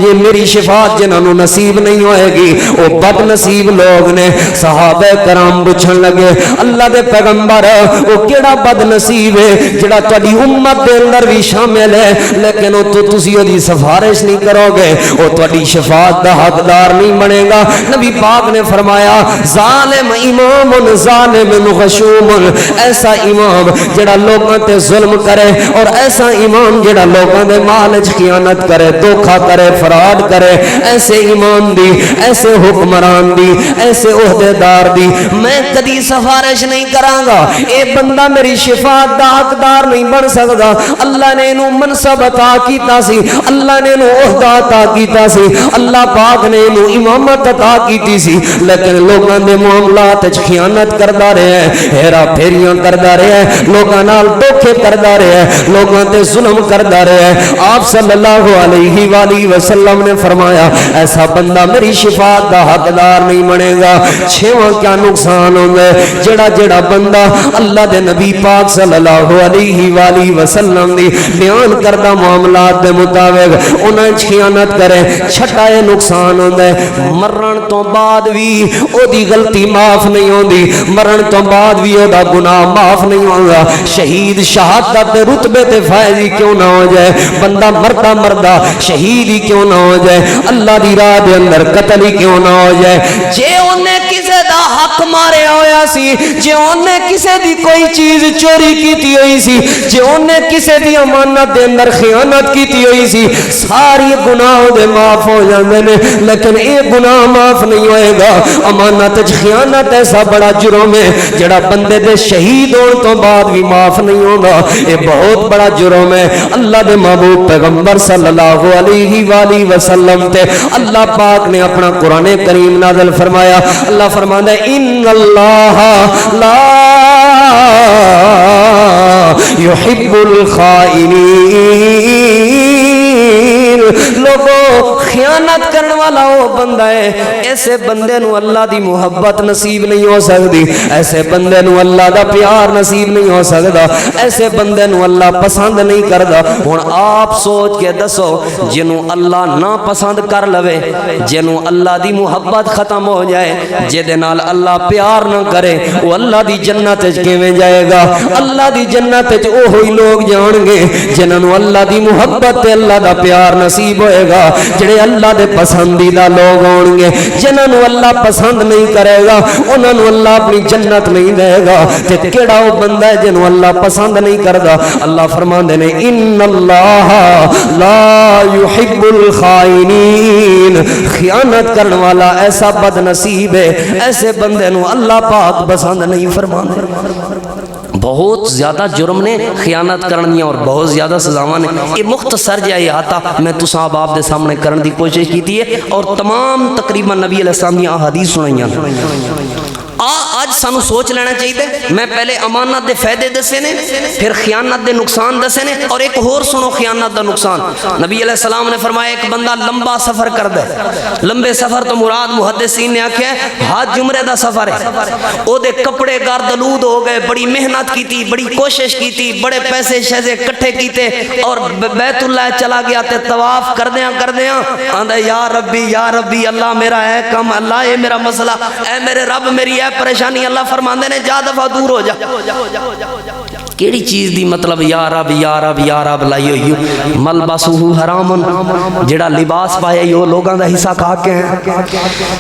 یہ میری شفاعت جنہاں نو نصیب نہیں ہوئے گی، وہ بد نصیب لوگ نے۔ صحابہ کرام پوچھن لگے اللہ دے پیغمبر وہ کیڑا بد نصیب ہے جڑا تہاڈی امت دے اندر بھی شامل ہے لیکن وہ تسی دی سفارش نہیں کرو گے، وہ تہاڈی شفاعت دا حقدار نہیں بنے گا؟ نبی پاک نے فرمایا ظالم امام ظالم غشوم، ایسا امام جڑا لوگاں تے ظلم کرے اور ایسا امام جڑا لوگاں دے مال وچ خیانت کرے، دھوکا کرے، فراڈ کرے، ایسے امام دی، ایسے حکمران دی، ایسے عہدیدار دی میں کدی سفارش نہیں کراں گا، اے بندہ میری شفاعت دا حقدار نہیں بن سکدا۔ اللہ نے انہوں منصب عطا کیتا سی، اللہ نے انہوں عہدہ عطا کیتا سی، اللہ پاک نے انہوں امامت عطا کیتی سی، لیکن لوگاں دے معاملے معاملات خیانت کردا رہا ہے, ہیرا پھیریاں کردا رہا ہے, لوگاں نال دھوکے کردا رہا ہے, لوگاں تے ظلم کردا رہا ہے. آپ صلی اللہ علیہ وآلہ وسلم نے فرمایا ایسا بندہ میری شفاعت دا حقدار نہیں بنے گا. چھواں کیا نقصان ہوندا ہے؟ جڑا جڑا بندہ اللہ دے نبی پاک صلی اللہ علیہ وآلہ وسلم دی بیان کردہ معاملات دے مطابق انہیں خیانت کرے, چھٹا یہ نقصان ہوندا ہے مرن تو بعد بھی او دی غلطی معاف نہیں ہوندی, مرن تو بعد بھی او دا گناہ معاف نہیں ہوگا. شہید شہادت رتبے تے فائز ہی کیوں نہ ہو جائے, بندہ مردہ مردہ شہید ہی کیوں نہ ہو جائے, اللہ دی راہ دے اندر قتل ہی کیوں نہ ہو جائے. جے انہیں کسے دا حق مارے ہویا سی, جے انہیں کسے دی کوئی چیز چوری کیتی ہوئی سی, جے انہیں کسے دی امانت دے اندر خیانت کیتی ہوئی سی, ساری گناہ دے معاف ہو جاندے نے, لیکن اے گناہ معاف نہیں ہوئے گا. امانت خیانت ایسا بڑا جرم ہے جڑا بندے دے شہید ہون تو بعد بھی معاف نہیں ہوگا. اے بہت بڑا جرم ہے. اللہ دے محبوب پیغمبر صلی اللہ علیہ وآلہ وسلم تے اللہ پاک نے اپنا قرآن کریم نازل فرمایا. اللہ فرماتا ہے ان اللہ لا يحب الخائنین. لوگوں خیانت کرنے والا وہ بندہ ہے, ایسے بندے نو اللہ دی محبت نصیب نہیں ہو سکتی, ایسے بندے نو اللہ دا پیار نصیب نہیں ہو سکتا, ایسے بندے نو اللہ پسند نہیں کردا. ہن آپ سوچ کے دسو جنوں اللہ نہ پسند کر لوے, جنوں اللہ دی محبت ختم ہو جائے, جے نال اللہ پیار نہ کرے, وہ اللہ دی جنت وچ کیویں جائے گا؟ اللہ دی جنت وچ اوہی لوگ جان گے جنہاں نو اللہ دی محبت تے اللہ دا پیار نصیب ہوئے گا, جڑے اللہ دے پسندیدہ لوگ ہون گے. جنہاں نو اللہ پسند نہیں کرے گا انہاں نو اللہ اپنی جنت نہیں دے گا. تے کیڑا وہ بندہ ہے جنوں اللہ پسند نہیں کردا؟ اللہ فرماندے نے ان اللہ لا يحب الخائنین. خیانت کرنے والا ایسا بد نصیب ہے, ایسے بندے نو اللہ پاک پسند نہیں فرماندے. بہت زیادہ جرم نے خیانت کرنی اور بہت زیادہ سزاواں نے. یہ مختصر جہا احاطہ میں تساں آپ دے سامنے کرن دی کوشش کی ہے اور تمام تقریباً نبی علیہ السلام دی احادیث سنائیاں. آج سانو سوچ لینا چاہیے. میں پہلے امانت دے فائدے دسے نے, پھر خیانت دے نقصان دسے نے, اور ایک اور سنو خیانت دا نقصان. نبی علیہ السلام نے فرمایا ایک بندہ لمبا سفر کر دے, لمبے سفر تو مراد محدثین نے آکھیا ہے حج عمرے دا سفر ہے. او دے کپڑے گردلود ہو گئے, بڑی محنت کیتی, بڑی کوشش کیتی, بڑے پیسے شیزے کٹھے کیتے اور بیت اللہ چلا گیا تے طواف کردیاں آندا یا ربی اللہ میرا ہے کم, اللہ اے میرا مسئلہ, اے میرے رب میری ہے پریشانی. اللہ فرماندے نے جا دفعہ دور ہو جا. کیڑی چیز دی مطلب یا رب لائی ہوئی ملبسہ حرام, جڑا لباس پایا یہ لوگاں دا حصہ کھا کے ہیں.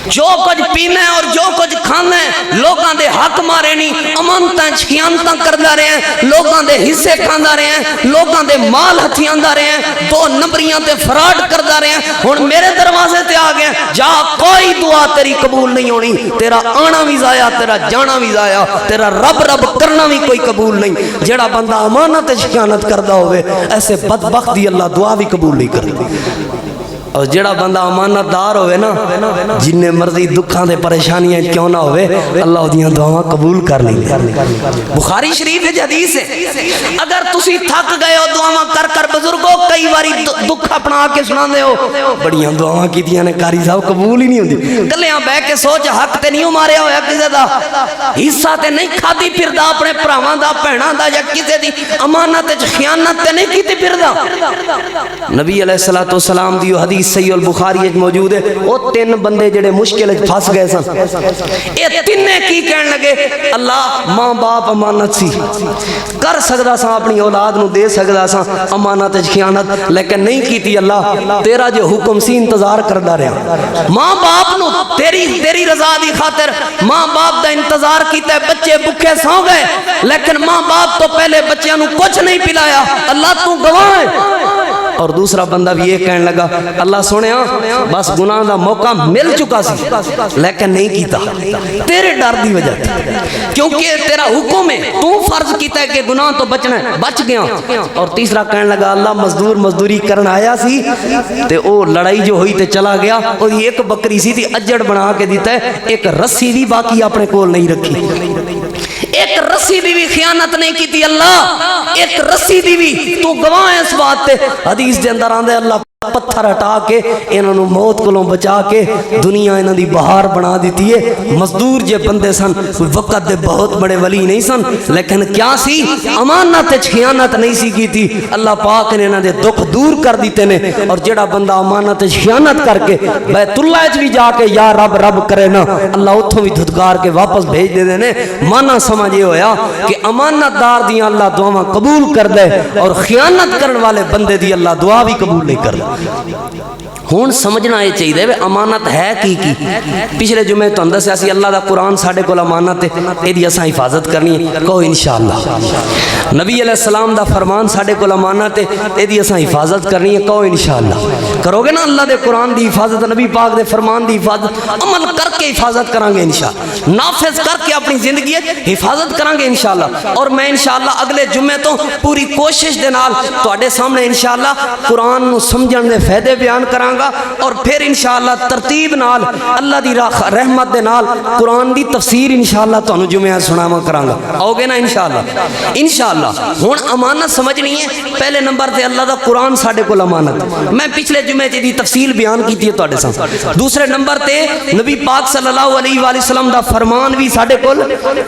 جو کچھ پینا ہے اور جو کچھ کھانا ہے لوگاں دے حق مارے نہیں, امانتاں خیانتاں کردا رہے ہیں, لوگاں دے حصے کھاندا رہے ہیں, لوگاں دے مال ہتھیاندا رہے ہیں, دو نمبریاں تے فراڈ کردا رہے ہیں. ہن میرے دروازے تے آ گئے, جا کوئی دعا تیری قبول نہیں ہونی, تیرا آنا بھی ضائع, تیرا جانا بھی ضائع, تیرا رب کرنا بھی کوئی قبول نہیں. جڑا بندہ امانت خیانت کردا ہوئے ایسے بدبخت دی اللہ دعا بھی قبول نہیں کرتا. اور جڑا بندہ امانت دار ہوئے نا, جن مرضی دکھاں دے پریشانیاں کیوں نہ ہوئے, اللہ دیاں دعاواں قبول کر لیں. بخاری شریف ہے حدیث ہے, اگر تسی تھک گئے ہو دعاواں کر کر, بزرگوں کئی باری دکھ اپنا کے سنا دے ہو, بڑیاں دعاواں کیتیاں نے قاری صاحب قبول ہی نہیں ہوندی. کلیاں بہ کے سوچ حق تے نہیں ماریا ہویا کسے دا, حصہ تے نہیں کھادی پھردا اپنے بھراواں دا بہناں دا, یا کسے دی امانت وچ خیانت تے نہیں کیتی پھردا. نبی علیہ الصلوۃ والسلام دی حدیث صحیح البخاری وچ موجود ہے. او تین بندے جڑے مشکل وچ پھس گئے سن, اے تینے کی کہن لگے اللہ ماں باپ امانت سی, کر سکدا سا اپنی اولاد نو دے سکدا سا امانت وچ خیانت, لیکن نہیں کیتی. اللہ تیرا جو حکم سی انتظار کردا رہیا, ماں باپ نو تیری رضا دی خاطر ماں باپ دا انتظار کیتا, بچے بھوکے سو گئے لیکن ماں باپ تو پہلے بچیاں نو کچھ نہیں پلایا. اللہ تو گواہ ہے اور دوسرا بندہ بھی یہ کہنے لگا اللہ سونے بس گناہ دا موقع مل چکا سی لیکن نہیں کیتا تیرے ڈر دی وجہ کیونکہ تیرا حکم ہے تو فرض کیتا ہے کہ گناہ تو بچنا ہے بچ گیا اور تیسرا کہنے لگا اللہ مزدوری کرن آیا سی تے او لڑائی جو ہوئی تے چلا گیا اور ایک بکری سی تھی اجڑ بنا کے دیتا ہے ایک رسی بھی باقی اپنے کول نہیں رکھی ایک رسی دی بھی خیانت نہیں کی تھی اللہ ایک رسی دی بھی تو گواہ ہے اس بات تے حدیث دے اندر آندے اللہ پتھر ہٹا کے انہوں موت کو بچا کے دنیا انہوں دی بہار بنا دیتی ہے مزدور جے بندے سن وقت دے بہت بڑے ولی نہیں سن لیکن کیا سی امانت خیانت نہیں سی کی تھی اللہ پاک نے انہوں دے دکھ دور کر دیتے نے اور جڑا بندہ امانت خیانت کر کے بیت اللہ بھی جا کے یا رب رب کرے نا اللہ اتھوں بھی دھدکار کے واپس بھیج دے دینے مانا سمجھے ہویا کہ امانت دار دیاں اللہ دعا قبول کر دے اور خیانت کرن والے بندے دی اللہ دعا بھی قبول نہیں کر دے ہون سمجھنا یہ چاہیے امانت ہے کی پچھلے جمعے تو اندر سے اسی اللہ دا قرآن ساڑھے کو امانت ہے ایدی اساں حفاظت کرنی ہے کہو انشاءاللہ نبی علیہ السلام دا فرمان ساڑھے کو امانت ہے ایدی اساں حفاظت کرنی ہے کہو انشاءاللہ کرو گے نا اللہ دے قرآن دی حفاظت نبی پاک دے فرمان دی حفاظت عمل کر کے حفاظت کریں گے انشاءاللہ نافذ کر کے اپنی زندگی حفاظت کریں گے انشاءاللہ اور میں انشاءاللہ اگلے جمعے تو پوری کوشش دے نال تواڈے سامنے انشاءاللہ قرآن نو سمجھن دے فائدے بیان کراں گا اور پھر انشاءاللہ ترتیب نال اللہ دی رحمت دے نال قرآن دی تفسیر انشاءاللہ تو انہوں جمعہ سناما کرانگا آؤ گے نا انشاءاللہ ہون امانت سمجھنی ہے پہلے نمبر تے اللہ دا قرآن ساڑھے کو امانت میں پچھلے جمعہ دی تفصیل بیان کی تھی توڑے ساں دوسرے نمبر تے نبی پاک صلی اللہ علیہ وآلہ وسلم دا فرمان بھی ساڑھے کو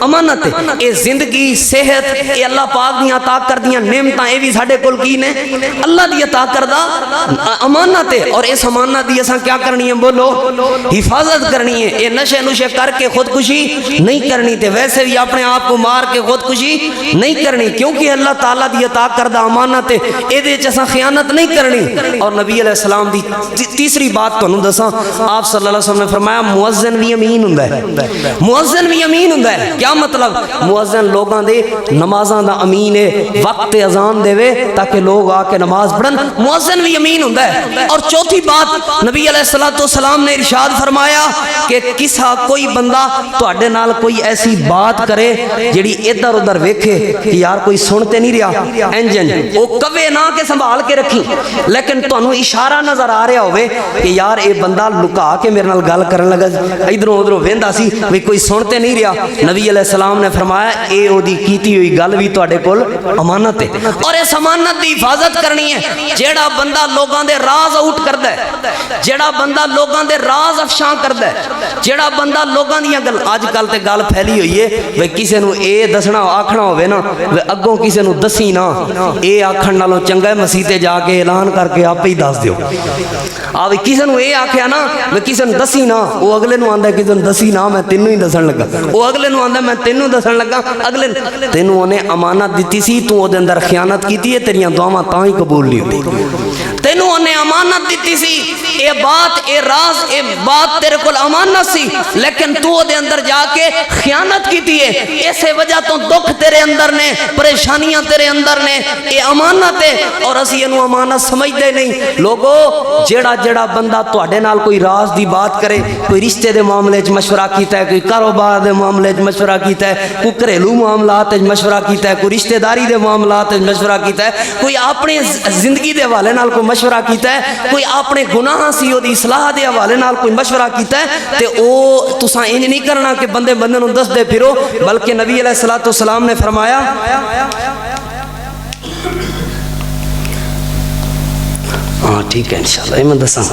امانت ہے اے زندگی صحت اے اللہ پاک دی عطا کر دیاں نعمتاں اے بھی ساڑھے کو کی نے اللہ دی عطا کردہ امانت ہے اور اس امانت دی اساں کیا کرنی ہے بولو حفاظت کرنی ہے یہ نشے کر کے خودکشی نہیں کرنی تے ویسے بھی اپنے آپ کو مار کے خودکشی نہیں کرنی کیونکہ اللہ تعالیٰ دی عطا کردہ امانت ہے اے دے جیسا خیانت نہیں کرنی اور نبی علیہ السلام دی تیسری بات تو انہوں دساں آپ صلی اللہ علیہ وسلم نے فرمایا مؤذن بھی امین ہوں ہے مؤذن بھی امین ہوں ہے کیا مطلب مؤذن لوگاں دے نمازاں دا امین ہے وقت اذان دے وے تاکہ لوگ آ کے نماز پڑھن مؤذن بھی امین ہوں ہے اور چوتھی بات نبی علیہ السلام نے ارشاد فرمایا کہ کسا کوئی بندہ تواڈے نال کوئی ایسی بات کرے جڑی ادھر ادھر ویکھے کہ یار کوئی سنتے نہیں رہا انجن وہ کوے نہ کہ سنبھال کے رکھی لیکن تانوں اشارہ نظر آ رہا ہوئے کہ یار اے بندہ لکا کے میرے نال گل کرن لگا ادھروں ادھروں ویندا سی وی کوئی سنتے نہیں رہا نبی علیہ السلام نے فرمایا اے اودی کیتی ہوئی گل بھی تواڈے کول امانت ہے اور اس امانت دی حفاظت کرنی ہے جیڑا بندہ لوگاں دے راز آؤٹ کردا ہے جیڑا بندہ لوگاں دے راز افشاں کردا ہے جیڑا بندہ لوگاں دیاں گل اج کل تے گل پھیلی ہوئی ہے وے کسے نو اے دسنا آکھنا ہوے نا وے اگوں کسے نو دسی نا اے آکھن نالوں چنگا ہے مسیح تے جا کے اعلان کر کے آپ ہی دس دیو آ وے کسے نو اے آکھیا نا وے کسے نو دسی نا او اگلے نو آندا کسے نو دسی نا میں تینوں ہی دسن لگا او اگلے نو آندا میں تینوں دسن لگا اگلے تینوں نے امانت دتی سی تو او دے اندر خیانت کیتی ہے تیریاں دعاواں تاں ہی قبول نہیں ہوندی تینوں نے امانت دتی سی اے بات اے راز اے بات تیرے کول امانت سی لیکن تو دے اندر جا کے خیانت کیتی ہے اسے وجہ تو دکھ تیرے اندر نے پریشانیاں تیرے اندر نے اے امانت ہے اور اسی انو امانت سمجھدے نہیں لوگو جیڑا بندہ تواڈے نال کوئی راز دی بات کرے کوئی رشتے دے معاملے وچ مشورہ کیتا ہے کوئی کاروبار دے معاملے وچ مشورہ کیتا ہے کوئی گھریلو معاملات وچ مشورہ کیتا ہے کوئی رشتہ داری دے معاملات وچ مشورہ کیتا ہے کوئی اپنے زندگی دے حوالے نال کوئی مشورہ کیتا ہے کوئی اپنے گناہ سی او دی اصلاح دے حوالے نال کوئی مشورہ کیتا ہے تے او تساں انج نہیں کرنا کہ بندے نو دس دے پھرو بلکہ نبی علیہ السلام نے فرمایا ہاں ٹھیک ہے انشاءاللہ میں دساں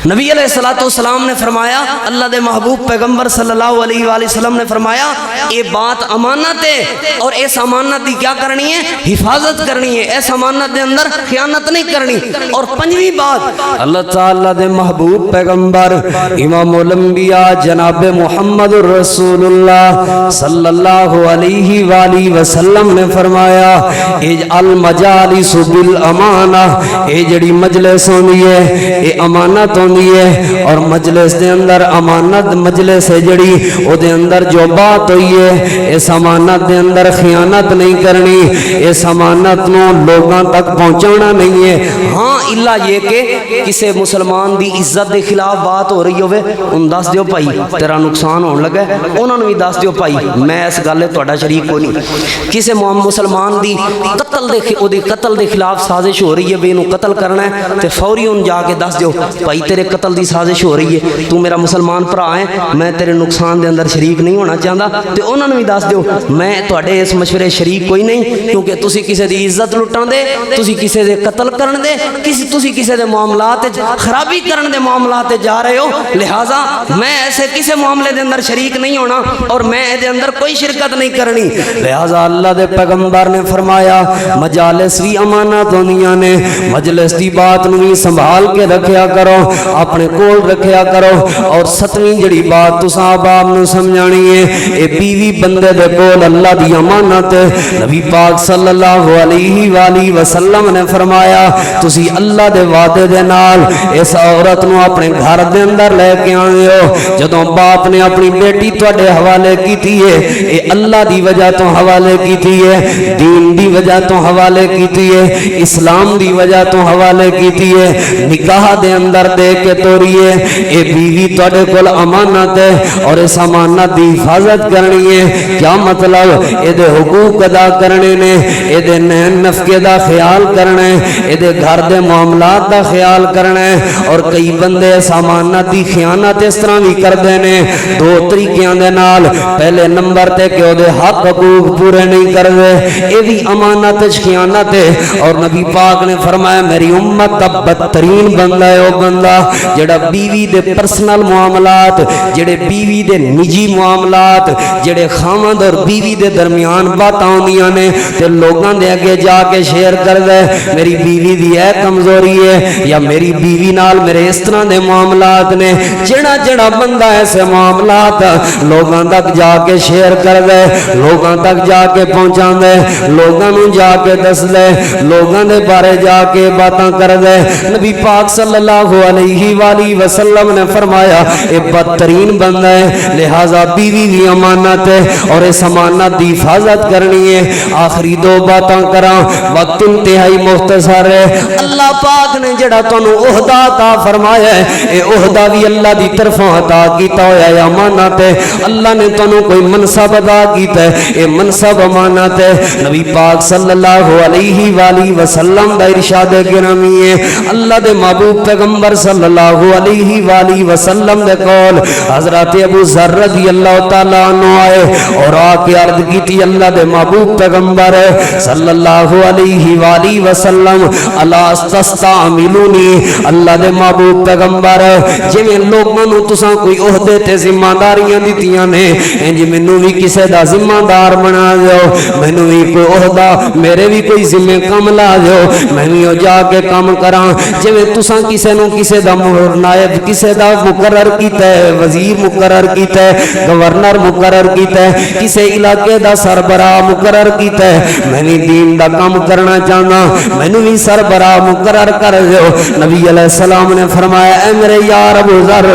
نبی علیہ السلام نے فرمایا اللہ دے محبوب پیغمبر صلی اللہ علیہ وآلہ وسلم نے فرمایا یہ بات امانت ہے اور اس امانت دی کیا کرنی ہے حفاظت کرنی ہے اس امانت دے اندر خیانت نہیں کرنی اور پنجویں بات اللہ تعالی دے محبوب پیغمبر امام الانبیاء جناب محمد رسول اللہ صلی اللہ علیہ وآلہ وسلم نے فرمایا اجعل مجالس بالامانہ اے جڑی مجلس مجلس ہوندی ہے یہ امانت ہوندی ہے اور مجلس دے اندر امانت مجلس ہے جڑی او دے اندر جو بات ہوئی ہے اس امانت دے اندر خیانت نہیں کرنی اس امانت نو لوگاں تک پہنچانا نہیں ہے ہاں الا یہ کہ کسے مسلمان دی عزت دے خلاف بات ہو رہی ہوئے ان دس دیو بھائی تیرا نقصان ہون لگا ہے انہاں نو بھی دس دیو بھائی میں اس گل تہاڈا شریک کوئی نہیں کسے مسلمان دی قتل دے خلاف سازش ہو رہی ہے بھی انہوں قتل کرنا ہے تے فوری ان جا کے دس دیو بھائی تیرے قتل دی سازش ہو رہی ہے تو میرا مسلمان بھرا ہے میں تیرے نقصان دے اندر شریک نہیں ہونا چاہتا تے انہوں نے بھی دس دیو میں تہاڈے اس مشورے شریک کوئی نہیں کیونکہ تسی کسے دی عزت لٹان دے تسی کسے دے قتل کرن دے تسی کسے دے معاملات خرابی کرن دے معاملات جا رہے ہو لہٰذا میں ایسے کسے معاملے دے اندر شریک نہیں ہونا اور میں دے اندر کوئی شرکت نہیں کرنی لہٰذا اللہ دے پیغمبر نے فرمایا مجالس بھی امانت ہوندیاں نے مجلس دی بات نو بھی سنبھال کے رکھیا کرو اپنے کول رکھیا کرو اور ستویں جڑی بات تساں آپ نو سمجھانی ہے اے بیوی بندے دے کول اللہ دی امانت نبی پاک صلی اللہ علیہ وآلہ وسلم نے فرمایا تسی اللہ دے وعدے دے نال اس عورت نو اپنے گھر دے اندر لے کے آنے ہو جدوں باپ نے اپنی بیٹی تواڈے حوالے کیتی ہے اے اللہ دی وجہ تو حوالے کیتی ہے دین دی وجہ تو حوالے کیتی ہے اسلام دی وجہ تو حوالے کیتی ہے نکاح دے اندر دے کے توری ہے اے بیوی تواڈے کول امانت ہے اور اس امانت دی حفاظت کرنی ہے کیا مطلب اے دے حقوق ادا کرنے نے اے دے نین نفقے دا خیال کرنا ہے اے دے گھر دے معاملات دا خیال کرنا ہے اور کئی بندے اس امانت دی خیانت اس طرح بھی کردے نے دو طریقیاں دے نال پہلے نمبر تے کہ او دے حق حقوق پورے نہیں کردے اے بھی امانت خیانت ہے اور نبی پاک نے فرمایا میری امت کا بدترین بندہ ہے وہ بندہ جڑا بیوی دے پرسنل معاملات جڑے بیوی دے نجی معاملات جڑے خامد اور بیوی دے درمیان باتاں ہوندیاں نے تے لوگاں دے اگے جا کے شیئر کر دے میری بیوی دی اے کمزوری ہے یا میری بیوی نال میرے اس طرح دے معاملات نے جڑا بندہ ایسے معاملات لوگاں تک جا کے شیئر کر دے لوگاں تک جا کے پہنچا دے لوگاں نو جا کے دس دے لوگاں دے بارے جا کے باتاں کر دے نبی پاک صلی اللہ علیہ وآلہ وسلم نے فرمایا اے بدترین بندہ ہے لہٰذا بیوی بھی امانت ہے اور اس امانت دی حفاظت کرنی ہے آخری دو باتاں کراں وقت انتہائی مختصر ہے اللہ پاک نے جڑا تانوں عہدہ عطا فرمایا ہے اے عہدہ بھی اللہ دی طرفوں عطا کیتا ہویا ہے امانت ہے اللہ نے تانوں کوئی منصب عطا کیتا ہے اے منصب امانت ہے نبی پاک صلی اللہ علیہ وآلہ وسلم دا ارشاد گرامی ہے اللہ دے محبوب پیغمبر صلی اللہ علیہ وآلہ وسلم دے قول حضرت ابو ذر رضی اللہ تعالیٰ عنہ آئے اور آکے عرض کی تھی اللہ دے محبوب پیغمبر صلی اللہ علیہ وآلہ وسلم اللہ استستعملونی اللہ دے محبوب پیغمبر جویں لوگاں نوں تساں کوئی عہدے تے ذمہ داریاں دتیاں نے انج مینوں بھی کسے دا ذمہ دار بنا دیو مینوں بھی کوئی عہدہ میرے بھی کوئی ذمہ کم لا دیو میں بھی جا کے کام کراں جویں تساں کسے نوں کسے دا نائب کسے دا مقرر کیتا ہے وزیر مقرر کیتا ہے گورنر مقرر کیتا ہے کسے علاقے دا سربراہ مقرر کیتا ہے میں بھی دین دا کام کرنا چاہنا مینوں بھی سربراہ مقرر کر دیو نبی علیہ السلام نے فرمایا اے میرے یار ابو ذر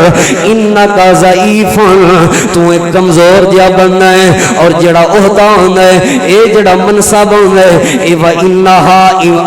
انکا ضعیف تو ایک کمزور جا بندہ ہے اور جڑا عہدہ ہوندا ہے اے جڑا منصب ہوندا ہے اے وانھا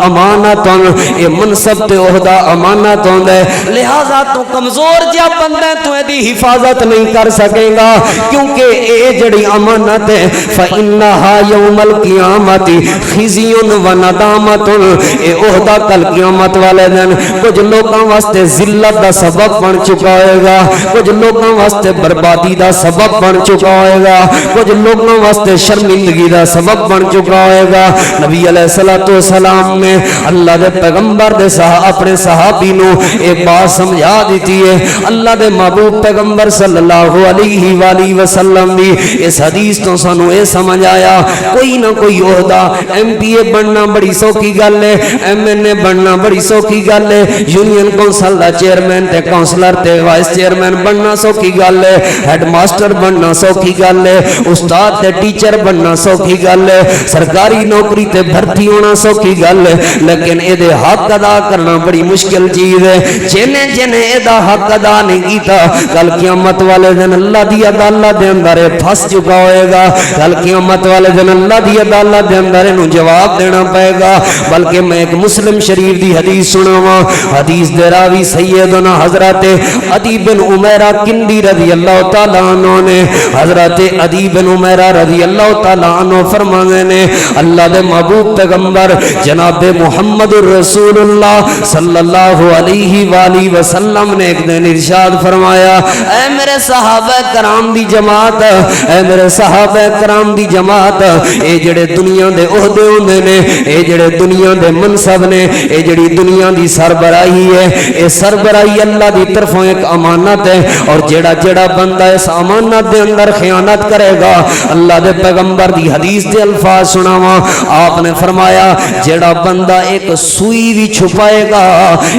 امانت اے منصب تے عہدہ امانت ہوندا ہے لہذا تو کمزور جا بندہ ہے تو دی حفاظت نہیں کر سکے گا کیونکہ اے جڑی امانت ہے فانھا یوم القیامت خزی و ندامت اے عہدہ کل قیامت والے دن کچھ لوگاں واسطے ذلت دا سبب بن چکا ہوئے گا کچھ لوگاں واسطے بربادی دا سبب بن چکا ہوئے گا کچھ لوگاں واسطے شرمندگی دا سبب بن چکا ہوئے گا نبی علیہ السلام نے اللہ دے پیغمبر دے اپنے صحابی نو اے بات سمجھا دیتی ہے اللہ دے محبوب پیغمبر صلی اللہ علیہ وآلہ وسلم بھی اس حدیث تو سانو اے سمجھ آیا کوئی نہ کوئی عہدہ ایم پی اے بننا بڑی سوکھی گل ہے ایم این اے بننا بڑی سوکھی گل ہے یونین کونسل دا چیئرمین تے کونسلر تے وائس چیئرمین بننا سوکھی گل ہے ہیڈ ماسٹر بننا سوکھی گل ہے استاد تے ٹیچر بننا سوکھی گل ہے سرکاری نوکری تے بھرتی ہونا سوکھی گل ہے لیکن اے دے حق ادا کرنا بڑی مشکل چیز ہے جنہیں جنہیں دا حق ادا نہیں کیتا کل قیامت والے دن اللہ دی عدالت دے اندر پھنس چکا ہوئے گا کل قیامت والے دن اللہ دی عدالت دے اندر انہوں جواب دینا پائے گا بلکہ میں ایک مسلم شریف دی حدیث سناواں حدیث دے راوی سیدنا حضرت عدی بن عمیرہ کندی رضی اللہ تعالیٰ عنہ نے حضرت عدی بن عمیرہ رضی اللہ تعالیٰ عنہ فرمانے نے اللہ دے محبوب پیغمبر جناب محمد رسول اللہ صلی اللہ علیہ وآلہ وسلم نے ایک دن ارشاد فرمایا اے میرے صحابہ کرام دی جماعت اے میرے صحابہ کرام دی جماعت اے جڑے دنیا دے عہدے ہوندے نے اے جڑے دنیا دے منصب نے اے جڑی دنیا دی سربراہی ہے اے سربراہی اللہ دی طرفوں ایک امانت ہے اور جڑا جڑا بندہ اس امانت دے اندر خیانت کرے گا اللہ دے پیغمبر دی حدیث دے الفاظ سناواں آپ نے فرمایا جڑا بندہ ایک سوئی بھی چھپائے گا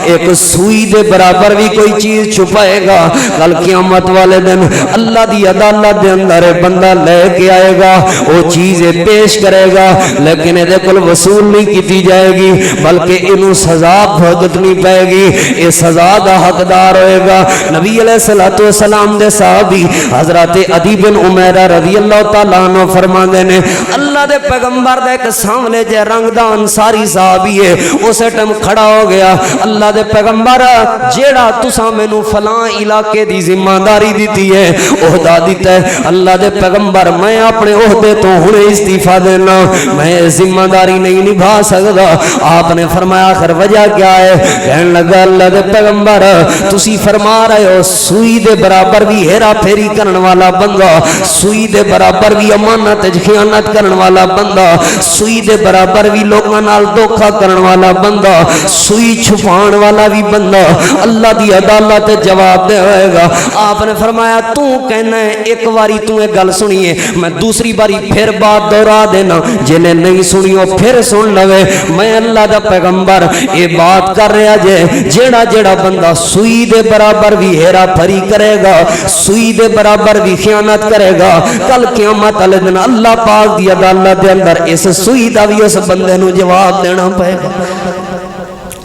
ایک سوئی دے برابر بھی کوئی چیز چھپائے گا کل قیامت والے دن اللہ دی عدالت دے اندر بندہ لے کے آئے گا وہ چیزیں پیش کرے گا لیکن یہ کل وصول نہیں کیتی جائے گی بلکہ انہوں سزا بھگتنی پائے گی یہ سزا دا حقدار ہوئے گا نبی علیہ السلام دے صحابی حضرت عدی بن عمیرہ رضی اللہ تعالیٰ عنہ فرماندے نے اللہ دے پیغمبر دے ایک سامنے جے رنگ دا انصاری صحابی ہے اسے ٹائم کھڑا ہو گیا اللہ دے پیغمبر جیڑا تساں مینوں فلاں علاقے دی ذمہ داری دیتی ہے عہدہ دیتا ہے اللہ دے پیغمبر میں اپنے عہدے تو ہنے استعفا دینا میں ذمہ داری نہیں نبھا سکتا آپ نے فرمایا آخر وجہ کیا ہے کہنے لگا اللہ دے پیغمبر تسی فرما رہے ہو سوئی دے برابر بھی ہیرا پھیری کرن والا بندہ سوئی دے برابر بھی امانت خیانت کرن والا بندہ سوئی دے برابر بھی لوگاں نال دھوکا کرن والا بندہ سوئی چھپان والا بھی بندہ اللہ دی عدالت جواب دے ہوئے گا آپ نے فرمایا تو کہنا ہے ایک باری تو ایک گل سنیے میں دوسری باری پھر بات دورا دینا جنہیں نہیں سنیو پھر سن لوے میں اللہ دا پیغمبر یہ بات کر رہا جے جیڑا جیڑا بندہ سوئی دے برابر بھی ہیرا پھری کرے گا سوئی دے برابر بھی خیانت کرے گا کل قیامت والے دن اللہ پاک دی عدالت دے اندر اس سوئی دا بھی اس بندے نو جواب دینا پائے گا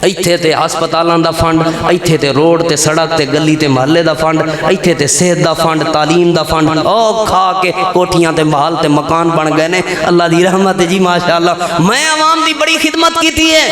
ایتھے تے ہسپتالاں دا فنڈ ایتھے تے روڈ تے سڑک تے گلی تے محلے دا فنڈ ایتھے تے صحت دا فنڈ تعلیم دا فنڈ او کھا کے کوٹھیاں تے محل تے مکان بن گئے نے اللہ دی رحمت جی ماشاءاللہ میں عوام دی بڑی خدمت کیتی ہے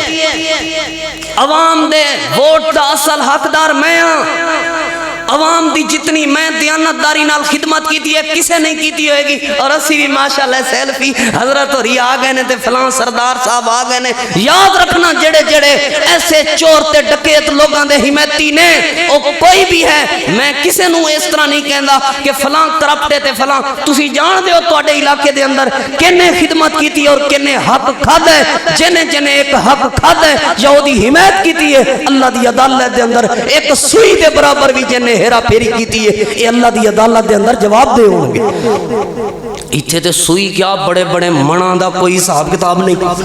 عوام دے ووٹ دا اصل حقدار میں ہاں عوام دی جتنی میں دیانتداری نال خدمت کیتی ہے کسے نہیں کیتی ہوئے گی اور اسی بھی ماشاءاللہ سیلفی حضرت ہوری آ گئے نے تے فلان سردار صاحب آ گئے نے یاد رکھنا جڑے جڑے ایسے چور تے ڈکیت لوگاں دے حمایتی نے او کوئی بھی ہے میں کسے نو اس طرح نہیں کہندا کہ فلان کرپٹے تے فلان تسی جان دے ہو تواڈے علاقے دے اندر کنے خدمت کیتی اور کنے حق کھادا ہے جنے جنے ایک حق کھادا ہے یا او دی حمایت کیتی ہے اللہ دی عدالت دے اندر ایک سوئی دے برابر بھی جنے ہیرا پھیری کیتی ہے یہ اللہ دی عدالت دے اندر جواب دے ہوں گے ایتھے تے سوئی کیا بڑے بڑے مناں دا کوئی حساب کتاب نہیں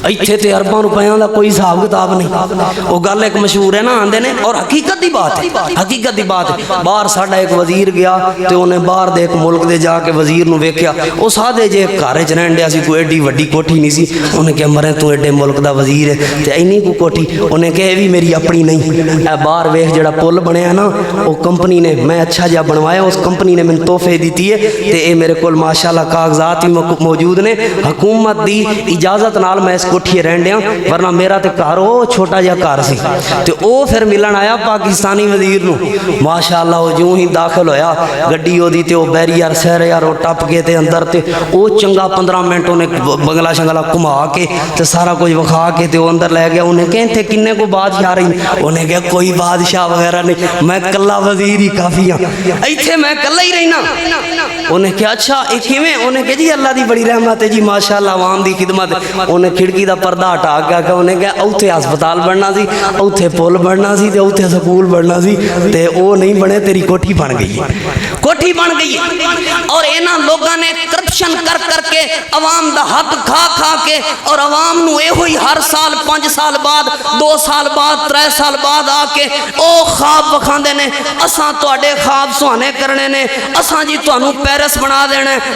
ایتھے تے ارباں روپیاں دا کوئی حساب کتاب نہیں وہ گل ایک مشہور ہے نا آندے نے اور حقیقت دی بات ہے حقیقت دی بات ہے باہر ساڈا ایک وزیر گیا تے انہیں باہر دے ایک ملک دے جا کے وزیر نو ویکھیا او سادے جے گھر وچ رہن ڈیا سی کوئی ایڈی وڈی کوٹھی نہیں سی انہیں کہ مرے تو ایڈے ملک دا وزیر ہے تے اینی کو کوٹھی انہیں کہ اے وی میری اپنی نہیں اے باہر ویکھ جڑا پل بنیا نا او کمپنی نے میں اچھا جا بنوایا اس کمپنی نے مینوں تحفے دیتی ہے تے اے میرے کول ماشاءاللہ کاغذات بھی موجود نے حکومت دی اجازت نال میں اس کوٹھی رہن ڈیا ورنہ میرا تے گھر او چھوٹا جا گھر سی تے او پھر ملن آیا پاکستانی وزیر نو ماشاءاللہ او جو ہی داخل ہویا گڈی او دی تے او بیریئر سہرے یار او ٹپ کے تے اندر تے او چنگا 15 منٹ اونے بنگلہ شنگلہ گھما کے تے سارا کچھ وکھا کے تے او اندر لے گیا انہیں کہ تے کنے کو بادشاہ رہی انہیں کہ کوئی بادشاہ وغیرہ نہیں میں کلا وزیر ہی کافی ہاں ایتھے میں کلا ہی رہنا انہیں کہ اچھا اے کیویں انہیں کہ جی اللہ دی بڑی رحمت ہے جی ماشاءاللہ عوام دی خدمت انہیں کھڑکی دا پردہ ہٹا کے کہ انہیں کہ اوتھے ہسپتال بننا سی اوتھے پل بننا سی تے اوتھے سکول بننا سی تے او نہیں بنے تیری کوٹھی بن گئی کوٹھی بن گئی اور انہاں لوگاں نے کرپشن کر کر کے عوام دا حق کھا کھا کے اور عوام نو اے ہوئی ہر سال 5 سال بعد 2 سال بعد 3 سال بعد آ کے او خواب وکھاندے نے اساں تواڈے خواب سہانے کرنے نے اساں جی تانوں پیرس بنا دینا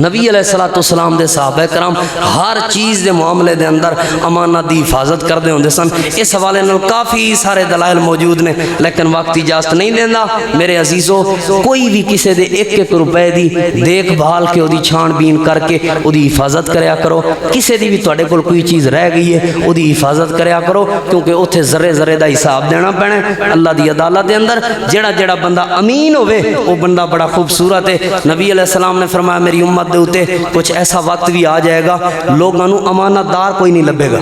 نبی علیہ الصلوۃ والسلام دے صحابہ کرام ہر چیز دے معاملے دے اندر امانت دی حفاظت کردے ہوندے سن. اس حوالے نال کافی سارے دلائل موجود نے لیکن وقت اجازت نہیں دیندا. میرے عزیزو کوئی بھی کسے دے ایک ایک روپے دی دیکھ بھال کے اودی چھان بین کر کے اودی حفاظت کریا کرو. کسے دی بھی تواڈے کول کوئی چیز رہ گئی ہے اودی حفاظت کریا کرو کیونکہ اوتھے ذرے ذرے دا حساب دینا پینا اللہ دی عدالت دے اندر. جڑا بندہ امین ہوے وہ بندہ بڑا خوبصورت ہے. نبی علیہ السلام نے فرمایا میری امت دے اوتے کچھ ایسا وقت بھی آ جائے گا لوگاں نو امانت دار کوئی نہیں لبے گا.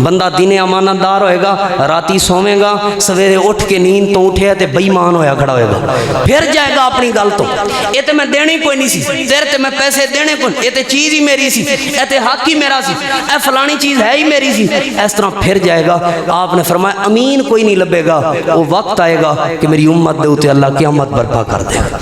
بندہ دنے امانت دار ہوئے گا راتی سوویں گا سویرے اٹھ کے نیند تو اٹھے تے بے ایمان ہویا کھڑا ہوئے گا پھر جائے گا اپنی گل تو اے تے میں دینی کوئی نہیں سی تیرے تے میں پیسے دینے کوئی اے تے چیز ہی میری سی اے تے حق ہی میرا سی اے فلانی چیز ہے ہی میری سی. اس طرح پھر جائے گا. آپ نے فرمایا امین کوئی نہیں لبے گا. وہ وقت آئے گا کہ میری امت دے اوتے اللہ قیامت برپا کر دے گا.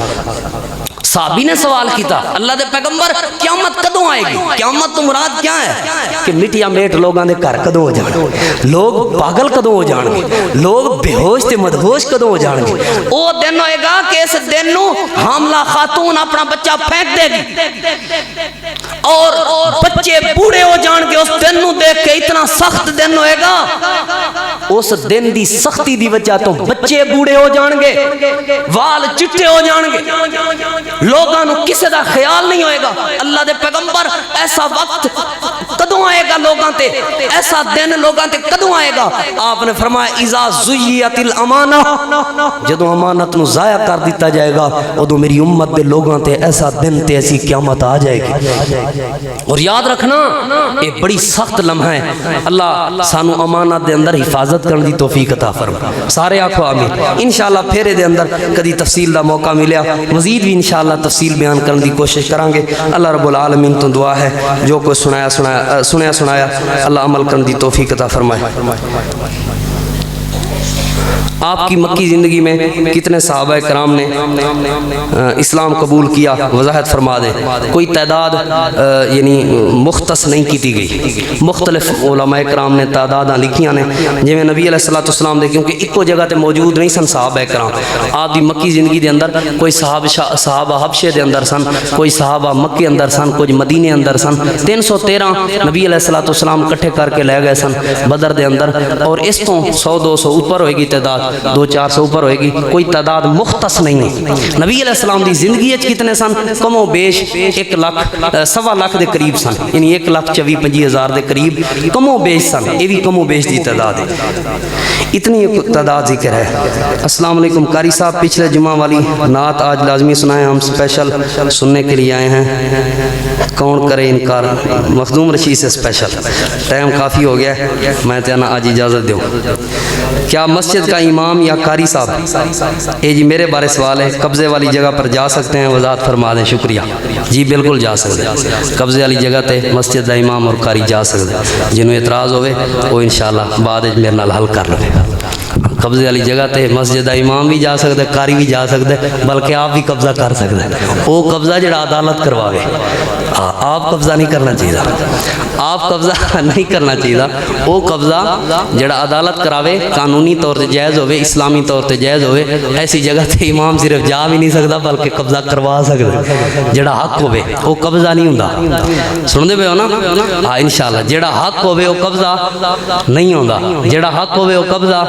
صحابی نے سوال کیتا اللہ دے پیغمبر قیامت کدوں آئے گی؟ قیامت تو مراد کیا ہے کہ مٹیا میٹ لوگاں دے گھر کدوں ہو جان گے, لوگ پاگل کدوں ہو جان گے, لوگ بے ہوش تے مدہوش کدوں ہو جان گے. او دن ہوئے گا کہ اس دن نو حاملہ خاتون اپنا بچہ پھینک دے گی اور بچے بوڑھے ہو جان گے. اس دن نو دیکھ کے اتنا سخت دن ہوئے گا اس دن دی سختی دی وجہ تو بچے بوڑھے ہو جان گے, وال چٹے ہو جان گے, لوگاں نو کسے دا خیال نہیں ہوئے گا. اللہ دے پیغمبر ایسا وقت کدوں آئے گا لوگاں تے, ایسا دن لوگاں تے کدوں آئے گا؟ آپ نے فرمایا اذا زیت الامانہ, جدوں امانت نو ضائع کر دیتا جائے گا ادوں میری امت دے لوگاں تے ایسا دن تے ایسی قیامت آ جائے گی. اور یاد رکھنا یہ بڑی سخت لمحہ ہے. اللہ سانو امانت دے اندر حفاظت کرنے دی توفیق عطا فرمائے. سارے آکھو آمین. انشاءاللہ پھرے دے اندر کدی تفصیل دا موقع ملیا مزید بھی انشاءاللہ تفصیل بیان کرنے دی کوشش کریں گے. اللہ رب العالمین تو دعا ہے جو کچھ سنایا اللہ عمل کرنے دی توفیق عطا فرمائے. آپ کی مکی زندگی میں کتنے صحابہ کرام نے اسلام قبول کیا وضاحت فرما دیں. کوئی تعداد یعنی مختص نہیں کیتی گئی, مختلف علماء کرام نے تعداداں لکھیاں نے جی میں نبی علیہ الصلوۃ والسلام دے کیونکہ ایکو جگہ تے موجود نہیں سن صحابہ کرام. آپ دی مکی زندگی دے اندر کوئی صحابہ حبشے دے اندر سن, کوئی صحابہ مکے اندر سن, کچھ مدینے اندر سن. 313 نبی علیہ الصلوۃ والسلام کٹھے کر کے لے گئے سن بدر دے اندر, اور اس تو 100-200 اوپر ہوئے گی تعداد, 200-400 اوپر ہوئے گی. کوئی تعداد مختص نہیں ہے. نبی علیہ السلام دی زندگی کتنے سن؟ کم و بیش 1 لاکھ 1.25 لاکھ دے قریب سن, یعنی 1,24,25,000 دے قریب کم و بیش سن. یہ بھی کم و بیش دی تعداد ہے, اتنی تعداد ذکر ہے. السلام علیکم قاری صاحب, پچھلے جمعہ والی نعت آج لازمی سنائیں, ہم اسپیشل سننے کے لیے آئے ہیں. کون کرے انکار, مخدوم رشید سے اسپیشل. ٹائم کافی ہو گیا ہے, میں تینا آج اجازت دوں. کیا مسجد کا امام یا قاری صاحب جی میرے بارے سوال ہے قبضے والی جگہ پر جا سکتے ہیں؟ وضاحت فرما دیں. شکریہ. جی بالکل جا سکتے ہیں, قبضے والی جگہ تے مسجد دا امام اور قاری جا سکتے ہیں. جنہوں اعتراض ہوئے وہ انشاءاللہ بعد میرے نال حل کر لیں. قبضے والی جگہ تے مسجد دا امام بھی جا سکتے, قاری بھی جا سکتے, بلکہ آپ بھی قبضہ کر سکتے. وہ قبضہ جڑا عدالت کرواوے, آپ قبضہ نہیں کرنا چاہیے, آپ قبضہ نہیں کرنا چاہیے. وہ قبضہ جڑا عدالت کراوے قانونی طور تے جائز ہوئے, اسلامی طور تے جائز ہوئے. ایسی جگہ تے امام صرف جا بھی نہیں سکتا بلکہ قبضہ کروا سکتا. جڑا حق ہوئے وہ قبضہ نہیں ہوندا. سن دے پے ہو نا؟ ہاں انشاءاللہ جڑا حق ہوئے وہ قبضہ نہیں ہوندا. جڑا حق ہوئے وہ قبضہ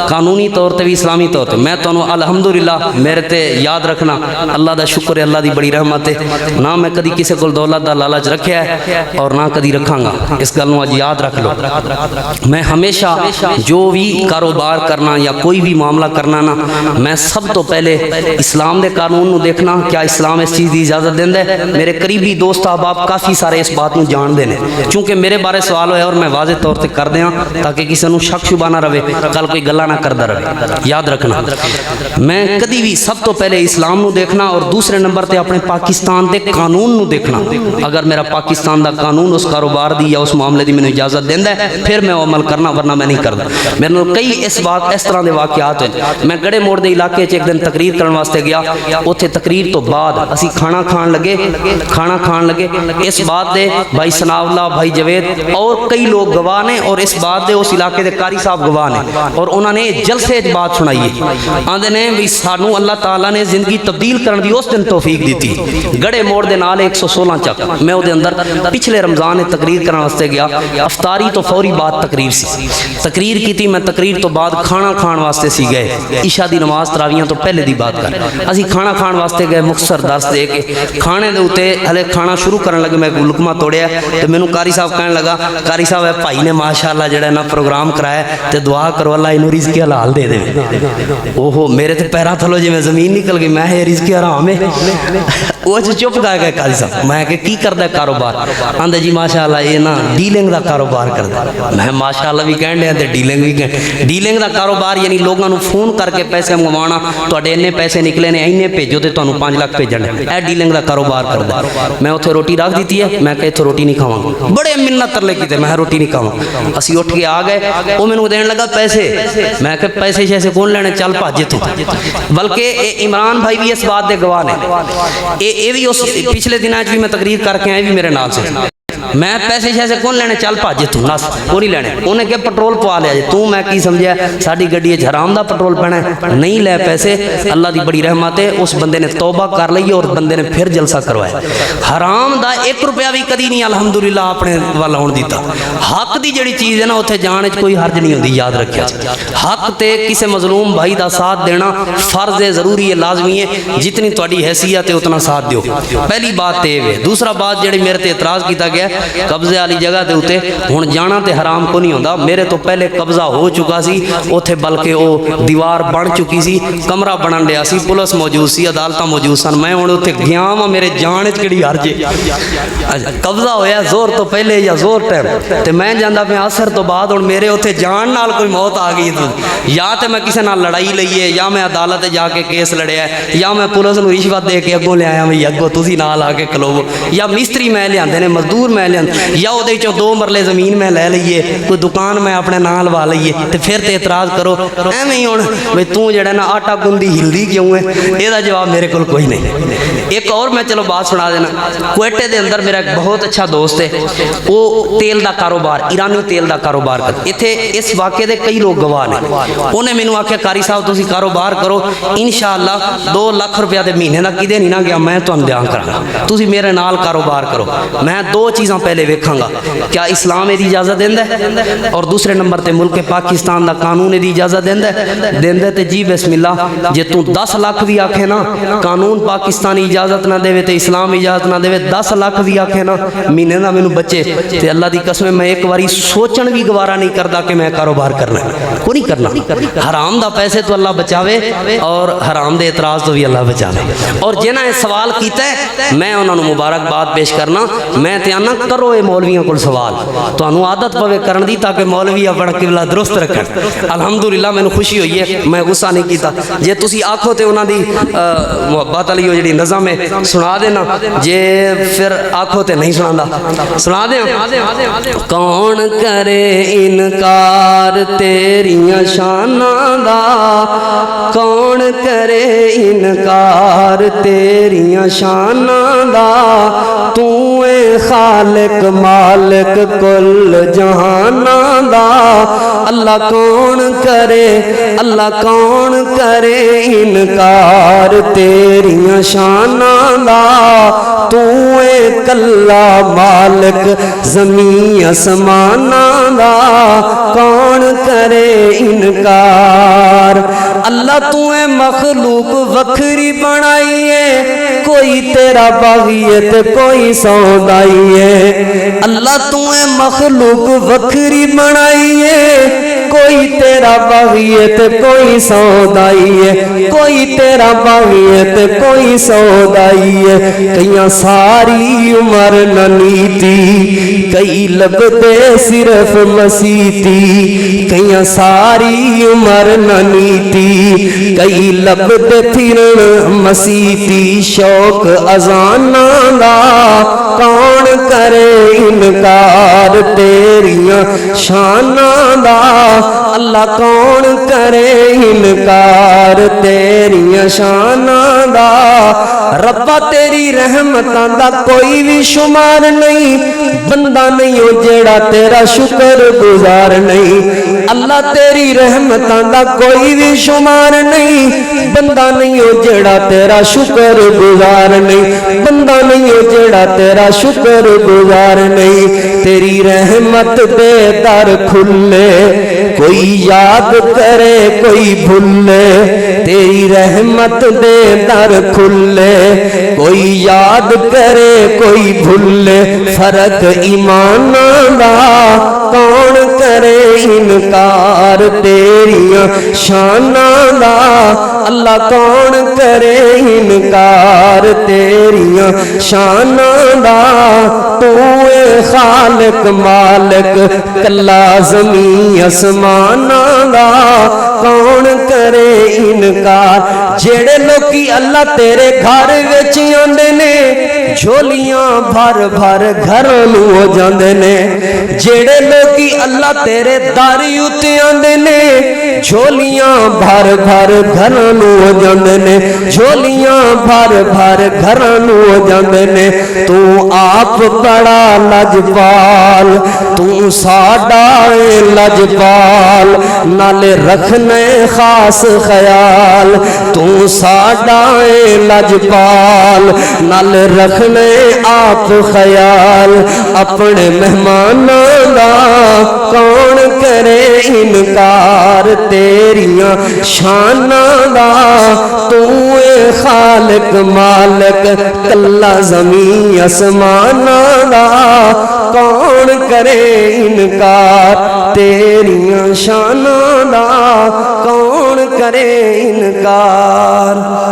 قانونی طور تے بھی اسلامی طور تے. میں تانوں الحمدللہ میرے تے یاد رکھنا اللہ دا شکر ہے, اللہ دی بڑی رحمت ہے. نہ میں کدی کسی کول دولت دا لالچ رکھیا ہے اور نہ کدی رکھاں گا. اس گل نو اج یاد رکھ لو. میں ہمیشہ جو بھی کاروبار کرنا یا کوئی بھی معاملہ کرنا نا, میں سب تو پہلے اسلام دے قانون نو دیکھنا کیا اسلام اس چیز دی اجازت دیندا ہے. میرے قریبی دوست احباب کافی سارے اس بات نو جان دے نے, چونکہ میرے بارے سوال ہویا اور میں واضح طور تے کر دیاں تاکہ کسی نو شک شبہ نہ رہے, کل کوئی گلا نہ کردا رہے. یاد رکھنا میں کدی بھی سب تو پہلے اسلام نو دیکھنا اور دوسرے نمبر تے اپنے پاکستان دے قانون نو دیکھنا. اگر میرا پاکستان دا قانون اس کاروبار دی یا اس معاملے دی میں اجازت دیندا ہے پھر میں وہ عمل کرنا، ورنہ میں نہیں کردا۔ میرے نال کئی اس طرح دے واقعات ہوئے۔ میں گڑے موڑ دے علاقے چ ایک دن تقریر کرن واسطے گیا، اوتھے تقریر تو بعد اسی کھانا کھان لگے اس بات دے بھائی ثناء اللہ، بھائی جوید اور کئی لوگ گواہ نے، اور اس بات دے اس علاقے دے قاری صاحب گواہ نے، اور انہوں نے جلسے وچ بات سنائی ہے۔ آندے نے بھی سانو اللہ تعالیٰ نے زندگی تبدیل کرن دی اس دن توفیق دیتی۔ گڑے موڑ دے نال 116 چک میں او دے اندر پچھلے رمضان میں تقریر کرن واسطے گیا، افطاری تو فوری بعد تقریر سی، تقریر کیتی میں، تقریر تو بعد کھانا کھان واسطے سی گئے، عشاء دی نماز تراویحاں تو پہلے دی بات کر، اسی کھانا کھان واسطے گئے، مختصر درس دے کے کھانے دے اوتے ہلے کھانا شروع کرن لگے، میں ایک لقمہ توڑیا تے مینوں قاری صاحب کہن لگا، قاری صاحب اے بھائی نے ماشاءاللہ جڑا نا پروگرام کرایا تے دعا کرو اللہ اینوں رزق حلال دے دے۔ اوہو میرے تے پیراں تھلوں جویں زمین نکل گئی، میں یہ رزق حرام ہے۔ وہ چپ کر گئے قاری صاحب، میں کہ کی کردا ہے کاروبار؟ آندے جی ماشاءاللہ یہ نا ڈیلنگ دا کاروبار کردا۔ میں ماشاءاللہ بھی کہن دیا تے ڈیلنگ بھی کہن، ڈیلنگ دا کاروبار یعنی لوگاں نوں فون کر کے پیسے منگوانا، تواڈے اتنے پیسے نکلے نے اینے بھیجو تے تانوں 5 لاکھ بھیجن، اے ڈیلنگ دا کاروبار کردا۔ میں اوتھے روٹی رکھ دیتی ہے، میں کہ ایتھے روٹی نہیں کھاواں گا، بڑے منت ترلے کیتے میں روٹی نہیں کھاواں۔ اسی اٹھ کے آ گئے، او مینوں دین لگا پیسے، میں کہ پیسے شیسے کون لینے، چل بھاج تو۔ بلکہ عمران بھائی بھی اس بات دے گواہ نے، اے بھی اس پچھلے دنوں بھی میں تقریر کر کے آئے بھی میرے نال سے، میں پیسے شیسے کون لینے، چل بھاج تو، نس کو نہیں لینے۔ انہیں کہ پٹرول پوا لیا جی، تو میں کی سمجھا ساڈی گڈی حرام دا پٹرول پینا ہے، نہیں لے پیسے۔ اللہ دی بڑی رحمت ہے، اس بندے نے توبہ کر لئی اور بندے نے پھر جلسہ کروایا۔ حرام دا 1 روپیہ بھی کدی نہیں الحمدللہ اپنے وال آن دیتا۔ حق دی جڑی چیز ہے نا اتنے جان چ کوئی حرج نہیں ہوندی، یاد رکھیا۔ حق تے کسے مظلوم بھائی دا ساتھ دینا فرض ہے، ضروری ہے، لازمی ہے، جتنی تہاڈی حیثیت ہے اتنا ساتھ دیو، پہلی بات تے ہے۔ دوسرا بات جڑی میرے تے اعتراض کیتا گیا قبضے والی جگہ دے اوتے ہن جانا تے حرام کو نہیں ہوندا، میرے تو پہلے قبضہ ہو چکا سی اوتھے، بلکہ او دیوار بن چکی سی، کمرہ بنن دیا سی، پولیس موجود سی، عدالتاں موجود سن، میں ہن اوتھے گیا وا، میرے جان وچ کیڑی حرج ہے؟ قبضہ ہویا زور تو پہلے یا زور ٹائم تے میں جاندا پیا عصر تو بعد، ہن میرے اوتھے جان نال کوئی موت آ گئی تو یا تے میں کسے نال لڑائی لئیے، یا میں عدالت جا کے کیس لڑیا ہے، یا میں پولیس نوں رشوت دے کے اگوں لے آیا میں اگوں تسی نال آ کے کھلوو، یا مستری میں لیاندے نے، مزدور میں لیاندے، یا وہ 2 مرلے زمین میں لے لئیے، کوئی دکان میں اپنے نال وا لئیے، تے پھر تے اعتراض کرو ایویں ہی ہن بھئی تو جڑا نا آٹا گندی ہلدی کیوں ہے؟ یہ دا جواب میرے کول کوئی نہیں۔ ایک اور میں چلو بات سنا دینا، کوئٹے دے اندر میرا ایک بہت اچھا دوست ہے، وہ تیل دا کاروبار، ایرانی تیل دا کاروبار کرتا، ایتھے اس واقعے دے کئی لوگ گواہ نے۔ انہیں مینوں آکھیا قاری صاحب تسی کاروبار کرو، انشاءاللہ 2 لاکھ روپیہ دے مہینے دا کدے نہیں نہ گیا، میں تانوں دیاں کراں، تسی میرے نال کاروبار کرو۔ میں 2 چیزاں پہلے ویکھاں گا، کیا اسلام دی اجازت دیندا ہے، اور دوسرے نمبر تے ملک پاکستان دا قانون دی اجازت دیندا ہے تے جی بسم اللہ، جے تو 10 لاکھ بھی آکھے نا قانون پاکستانی اجازت نہ دے تے اسلام اجازت نہ دے، 10 لاکھ بھی آکھے نا مہینے دا مینوں بچے تے اللہ دی قسم میں ایک واری سوچن بھی گوارا نہیں کردا کہ میں کاروبار کرنا کو نہیں کرنا۔ حرام دا پیسے تو اللہ بچاوے اور حرام دے اعتراض تو بھی اللہ بچاوے۔ اور جنہاں سوال کیتا ہے میں انہاں نوں مبارکباد پیش کرنا، میں تے آنا کرو اے مولویاں کول سوال، تانوں عادت پوے کرن دی تاکہ مولوی اپنا قبلہ درست رکھن۔ الحمدللہ مینوں خوشی ہوئی ہے، میں غصہ نہیں کیتا، جے تسی آکھو تے انہاں دی محبت علی جڑی نظم ہے سنا دینا، جے پھر آکھو تے نہیں سناندا سنا دیاں۔ کون کرے انکار تیریاں شاناں دا، کون کرے انکار تیریاں شاناں دا، تو اے خالق مالک کل جہاناں دا، اللہ کون کرے، اللہ کون کرے انکار تیریاں شاناں دا، تو اے کلا مالک زمین اسماناں دا، کون کرے انکار۔ اللہ تو اے مخلوق وکھری بنائی ہے، کوئی تیرا باغی ہے تے کوئی سودائی ہے۔ اللہ تو اے مخلوق وکھری بنائی ہے، کوئی تیرا باغی ہے تے کوئی سودائی ہے کوئی تیرا باغی ہے تے کوئی سودائی ہے کئیاں ساری عمر نہ نیتی کئی لبدے صرف مسیتی کئیاں ساری عمر نہ نیتی کئی لبدے پھرن مسیتی شوق اذاناں دا کون کرے انکار تیریاں شاناں دا اللہ کون کرے انکار تیریاں شاناں دا ربا تیری رحمتاں دا کوئی بھی شمار نہیں بندہ نہیں ہو جیڑا تیرا شکر گزار نہیں اللہ تیری رحمتاں دا کوئی بھی شمار نہیں بندہ نہیں ہو جیڑا تیرا شکر گزار نہیں بندہ نہیں ہو جیڑا تیرا شکر گزار نہیں تیری رحمت دے در کھلے کوئی یاد کرے کوئی بھولے تیری رحمت دے در کھلے کوئی یاد کرے کوئی بھولے فرق ایمان دا کون کرے انکار تیریاں شاناں دا اللہ کون کرے انکار تیریاں شاناں دا تو اے خالق مالک کلا زمین اسماناں دا کون کرے انکار جیڑے لوکی اللہ تیرے گھر وچ آندے نے جھولیاں بھر بھر گھراں نوں ہو جاندے نے جیڑے لوکی اللہ تیرے داری اُتے آندے نے جھولیاں بھر بھر گھراں نوں ہو جاندے نے جھولیاں بھر بھر گھراں نوں ہو جاندے نے تو آپ بڑا لجپال تو ساڈا اے لجپال نالے رکھنے خاص خیال تو ساڈا اے لجپال نال رکھنے آپ خیال اپنے مہماناں دا کون کرے انکار تیریاں شاناں دا تو اے خالق مالک کلا زمین اسماناں دا کون کرے انکار تیریاں شاناں دا کون کرے انکار